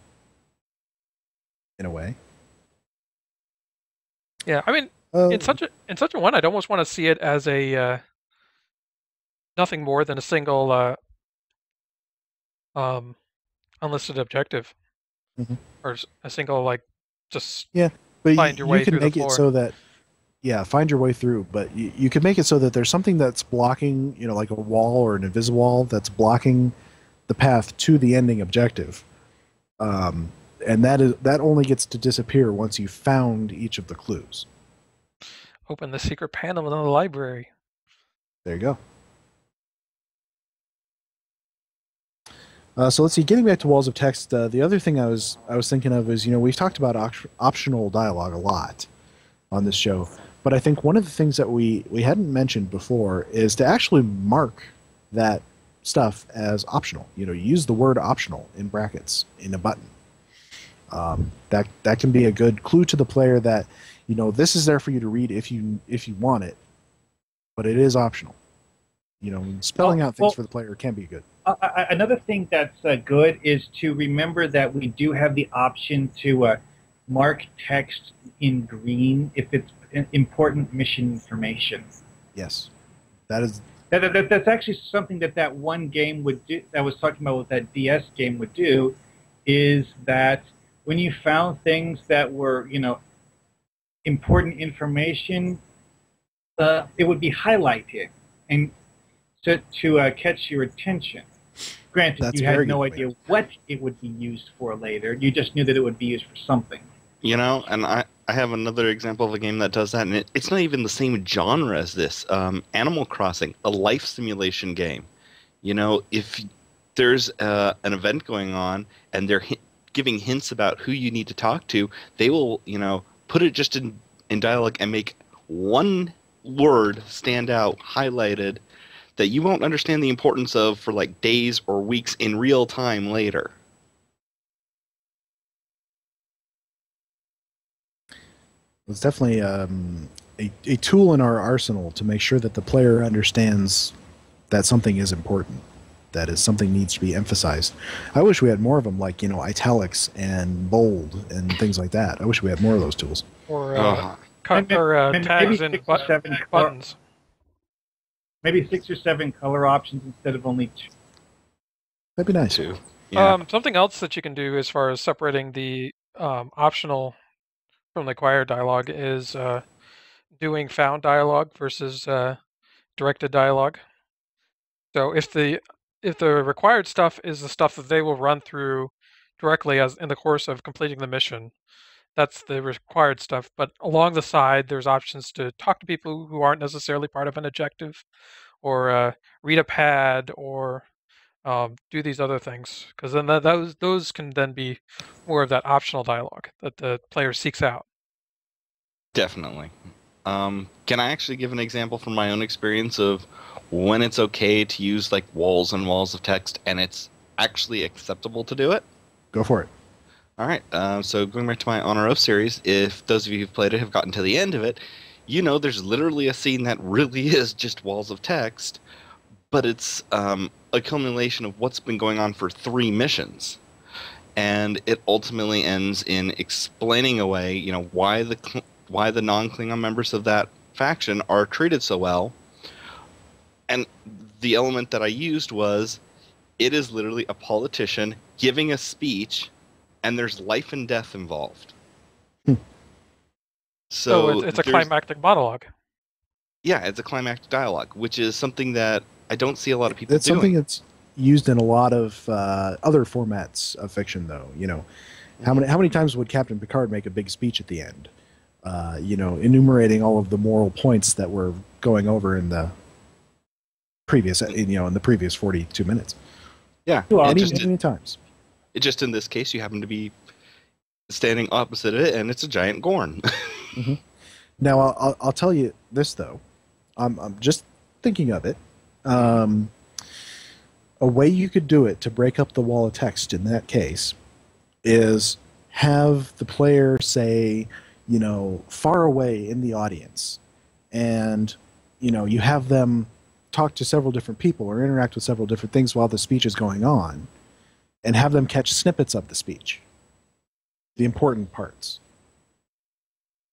in a way. Yeah, I mean, in such a one, I'd almost want to see it as a nothing more than a single unlisted objective, or a single just but find your way you can through make the floor. it so that find your way through. But you can make it so that there's something that's blocking, like a wall or an invisible wall that's blocking the path to the ending objective. And that only gets to disappear once you've found each of the clues. open the secret panel in the library. There you go. So let's see. Getting back to walls of text, the other thing I was thinking of is, we've talked about optional dialogue a lot on this show, but I think one of the things that we hadn't mentioned before is to actually mark that stuff as optional. Use the word optional in brackets in a button. That can be a good clue to the player that this is there for you to read if you want it, but it is optional. Spelling out things for the player can be good. Another thing that's good is to remember that we do have the option to mark text in green if it's important mission information. Yes, that's actually something that one game would do. That I was talking about what that DS game would do, is that when you found things that were important information, it would be highlighted and to catch your attention. Granted, you had no idea what it would be used for later. You just knew that it would be used for something. And I have another example of a game that does that, and it's not even the same genre as this. Animal Crossing, a life simulation game. If there's an event going on and they're giving hints about who you need to talk to, they will, put it just in dialogue and make one word stand out, highlighted, that you won't understand the importance of for like days or weeks in real time later. It's definitely a tool in our arsenal to make sure that the player understands that something is important, that is something needs to be emphasized. I wish we had more of them, like italics and bold and things like that. I wish we had more of those tools. Or tags and buttons. Maybe 6 or 7 color options instead of only 2. That'd be nice. Yeah. Something else that you can do as far as separating the optional from the required dialogue is doing found dialogue versus directed dialogue. So if the required stuff is the stuff that they will run through directly as in the course of completing the mission, that's the required stuff. But along the side, there's options to talk to people who aren't necessarily part of an objective, or read a pad, or do these other things. Because then those can then be more of that optional dialogue that the player seeks out. Definitely. Can I actually give an example from my own experience of when it's okay to use like walls and walls of text and it's actually acceptable to do it? Go for it. All right, so going back to my Honor Oath series, if those of you who've played it have gotten to the end of it, there's literally a scene that really is just walls of text, but it's a culmination of what's been going on for 3 missions. And it ultimately ends in explaining away, why the non-Klingon members of that faction are treated so well. And the element that I used was, it is literally a politician giving a speech, and there's life and death involved. So it's a climactic monologue. Yeah, it's a climactic dialogue, which is something that I don't see a lot of people doing. It's something that's used in a lot of other formats of fiction, though. How many times would Captain Picard make a big speech at the end? Enumerating all of the moral points that we're going over in the previous, in the previous 42 minutes. Yeah, many times. It just in this case, you happen to be standing opposite it, and it's a giant Gorn. Mm-hmm. Now, I'll tell you this though. I'm just thinking of it. A way you could do it to break up the wall of text in that case is have the player say, far away in the audience, and you have them talk to several different people or interact with several different things while the speech is going on, and have them catch snippets of the speech, the important parts,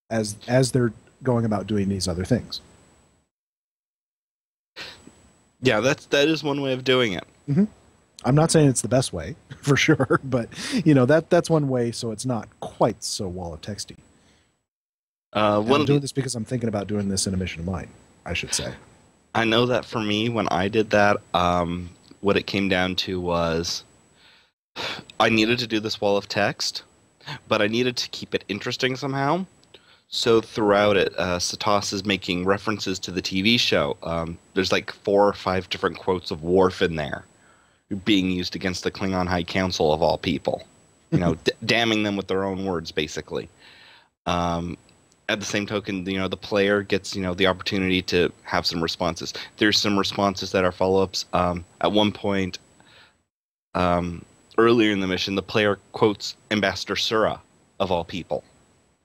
as they're going about doing these other things. Yeah, that is one way of doing it. Mm-hmm. I'm not saying it's the best way, for sure, but that's one way, so it's not quite so wall of texty. I'm doing this because I'm thinking about doing this in a mission of mine, I should say. I know that for me, when I did that, what it came down to was I needed to do this wall of text, but I needed to keep it interesting somehow. So throughout it, Satos is making references to the TV show. There's like 4 or 5 different quotes of Worf in there, being used against the Klingon High Council of all people. You know, damning them with their own words, basically. At the same token, the player gets, the opportunity to have some responses. There's some responses that are follow-ups. At one point, earlier in the mission, the player quotes Ambassador Sura, of all people.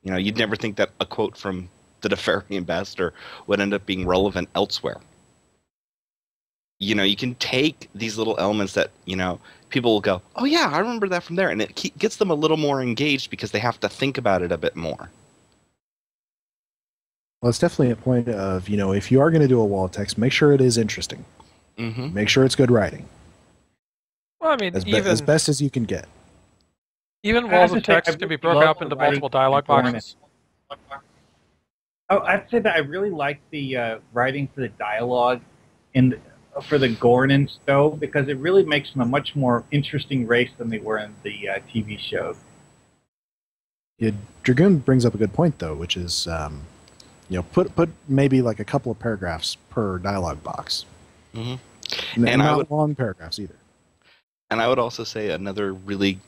You'd never think that a quote from the Deferi ambassador would end up being relevant elsewhere. You can take these little elements that, people will go, oh yeah, I remember that from there. And it gets them a little more engaged because they have to think about it a bit more. Well, it's definitely a point of, if you are going to do a wall of text, make sure it is interesting. Mm-hmm. Make sure it's good writing. Well, I mean, as best as you can get. Even walls of text can be broken up into multiple dialogue boxes. Oh, I'd say that I really like the writing for the dialogue for the Gorn and Stowe, because it really makes them a much more interesting race than they were in the TV show. Yeah, Dragoon brings up a good point, though, which is, put maybe like a couple of paragraphs per dialogue box. Mm-hmm. And not long paragraphs either. And I would also say another really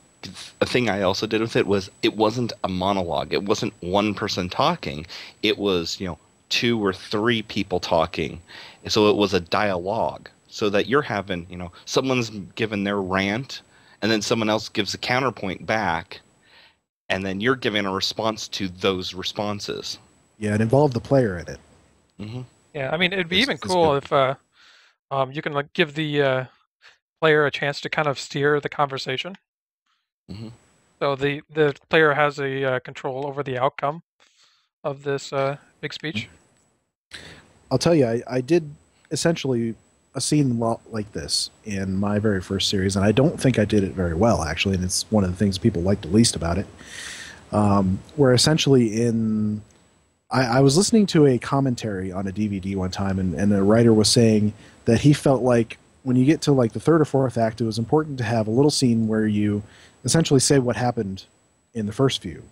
a thing I also did with it was it wasn't a monologue. It wasn't one person talking. It was, 2 or 3 people talking. So it was a dialogue, so that you're having, someone's given their rant, and then someone else gives a counterpoint back, and then you're giving a response to those responses. Yeah, it involved the player in it. Mm-hmm. Yeah, I mean, it'd be even cool if you can give the player a chance to kind of steer the conversation. Mm-hmm. So the player has a control over the outcome of this big speech. I'll tell you, I did essentially a scene like this in my very first series, and I don't think I did it very well, actually, and it's one of the things people like the least about it, where essentially I was listening to a commentary on a DVD one time, and the writer was saying that he felt like when you get to like the 3rd or 4th act, it was important to have a little scene where you essentially say what happened in the first few,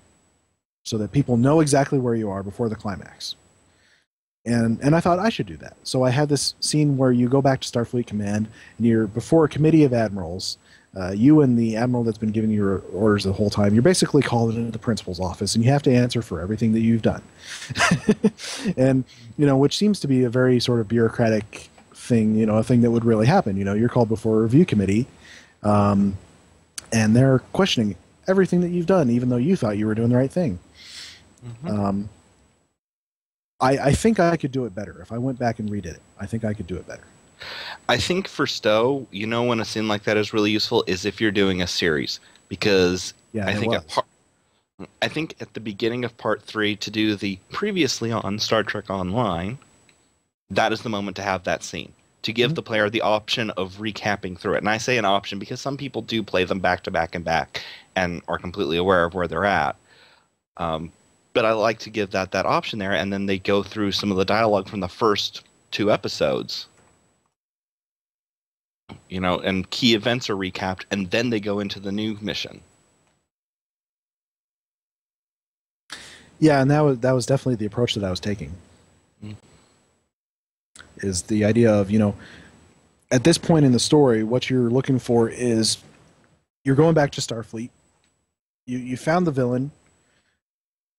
so that people know exactly where you are before the climax. And I thought I should do that. So I had this scene where you go back to Starfleet Command, and you're before a committee of admirals. You and the admiral that's been giving you your orders the whole time, you're basically called into the principal's office, and you have to answer for everything that you've done. And, which seems to be a very sort of bureaucratic thing, a thing that would really happen. You're called before a review committee, and they're questioning everything that you've done, even though you thought you were doing the right thing. Mm-hmm. I think I could do it better. If I went back and redid it, I think I could do it better. I think for Stowe, when a scene like that is really useful is if you're doing a series, because I think at the beginning of Part 3, to do the previously on Star Trek Online, that is the moment to have that scene, to give the player the option of recapping through it. And I say an option because some people do play them back to back and back and are completely aware of where they're at. But I like to give that option there, and then they go through some of the dialogue from the first 2 episodes. And key events are recapped, and then they go into the new mission. Yeah, and that was definitely the approach that I was taking. Is the idea of, at this point in the story, what you're looking for is you're going back to Starfleet. You found the villain.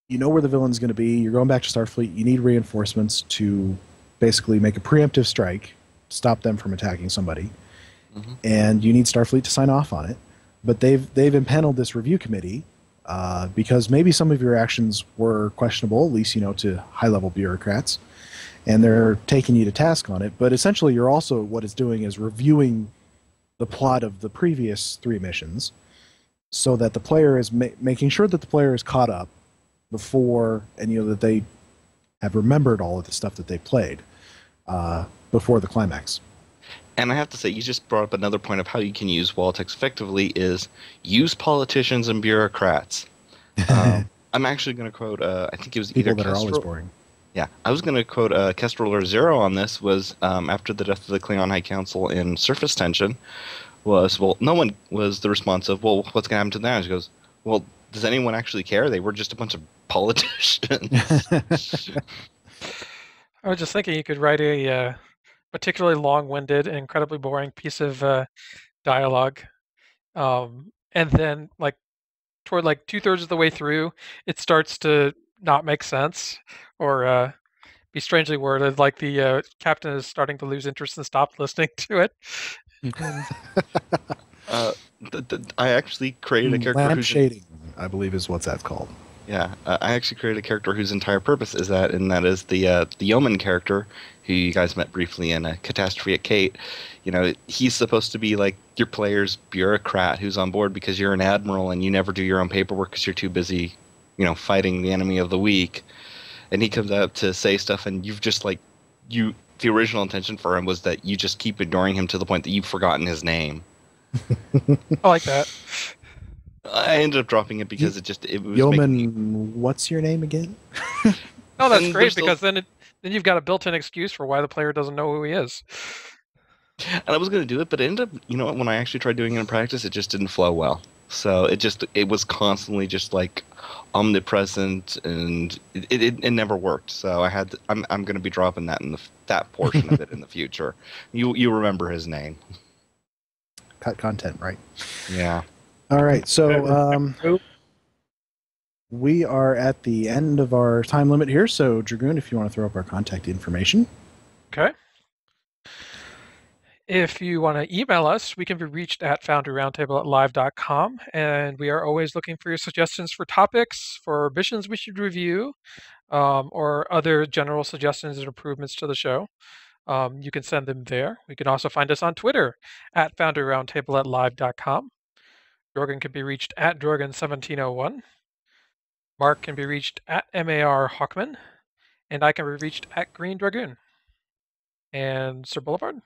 You know where the villain's going to be. You're going back to Starfleet. You need reinforcements to basically make a preemptive strike, stop them from attacking somebody. Mm-hmm. And you need Starfleet to sign off on it. But they've impaneled this review committee because maybe some of your actions were questionable, at least to high-level bureaucrats, and they're taking you to task on it. But essentially, you're also what it's doing is reviewing the plot of the previous 3 missions, so that the player is making sure that the player is caught up before, and that they have remembered all of the stuff that they played before the climax. And I have to say, you just brought up another point of how you can use wall text effectively is use politicians and bureaucrats. I'm actually going to quote, I think it was people either that Kestrel. Are always boring. Yeah, I was going to quote Kestrel or Zero on this was after the death of the Klingon High Council in Surface Tension was, no one was the response of, what's going to happen to them? He goes, does anyone actually care? They were just a bunch of politicians. I was just thinking you could write a particularly long-winded and incredibly boring piece of dialogue, and then like toward like 2/3 of the way through, it starts to not make sense or be strangely worded. Like the captain is starting to lose interest and stop listening to it. I actually created a character Lamp who's shading, I believe, is what that's called. Yeah, I actually created a character whose entire purpose is that, and that is the yeoman character, who you guys met briefly in a Catastrophe at Kate. You know, he's supposed to be like your player's bureaucrat who's on board because you're an admiral and you never do your own paperwork because you're too busy, you know, fighting the enemy of the week. And he comes out to say stuff, and you've just like the original intention for him was that you just keep ignoring him to the point that you've forgotten his name. I like that. I ended up dropping it because it was Yeoman, what's your name again? Oh, that's And great there's because then you've got a built-in excuse for why the player doesn't know who he is. And I was going to do it, but it ended up, you know, when I actually tried doing it in practice, it just didn't flow well. So it was constantly just like omnipresent, and it never worked. So I'm going to be dropping that in that portion of it in the future. You remember his name. Cut content, right? Yeah. All right, so we are at the end of our time limit here. So, Dragoon, if you want to throw up our contact information. Okay. If you want to email us, we can be reached at foundryroundtable@live.com, and we are always looking for your suggestions for topics, for missions we should review, or other general suggestions and improvements to the show. You can send them there. You can also find us on Twitter at foundryroundtable@live.com. Jorgen can be reached at Jorgen1701. Mark can be reached at Markhawkman, and I can be reached at Greendragoon. And SirBoulevard?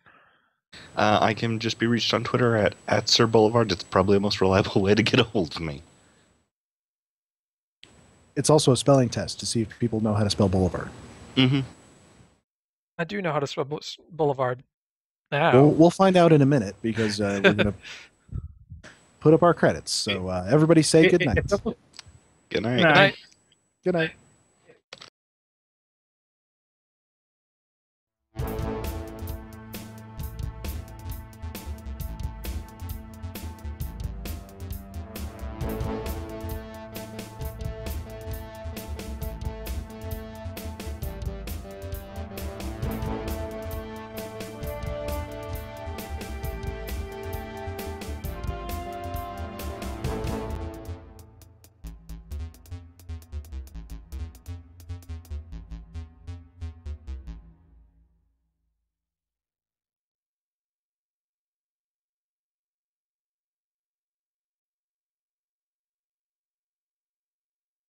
I can just be reached on Twitter at SirBoulevard. It's probably the most reliable way to get a hold of me. It's also a spelling test to see if people know how to spell Boulevard. Mm-hmm. I do know how to spell Boulevard now. We'll find out in a minute because we're going to put up our credits. So everybody say good night. Good night. Good night. Good night.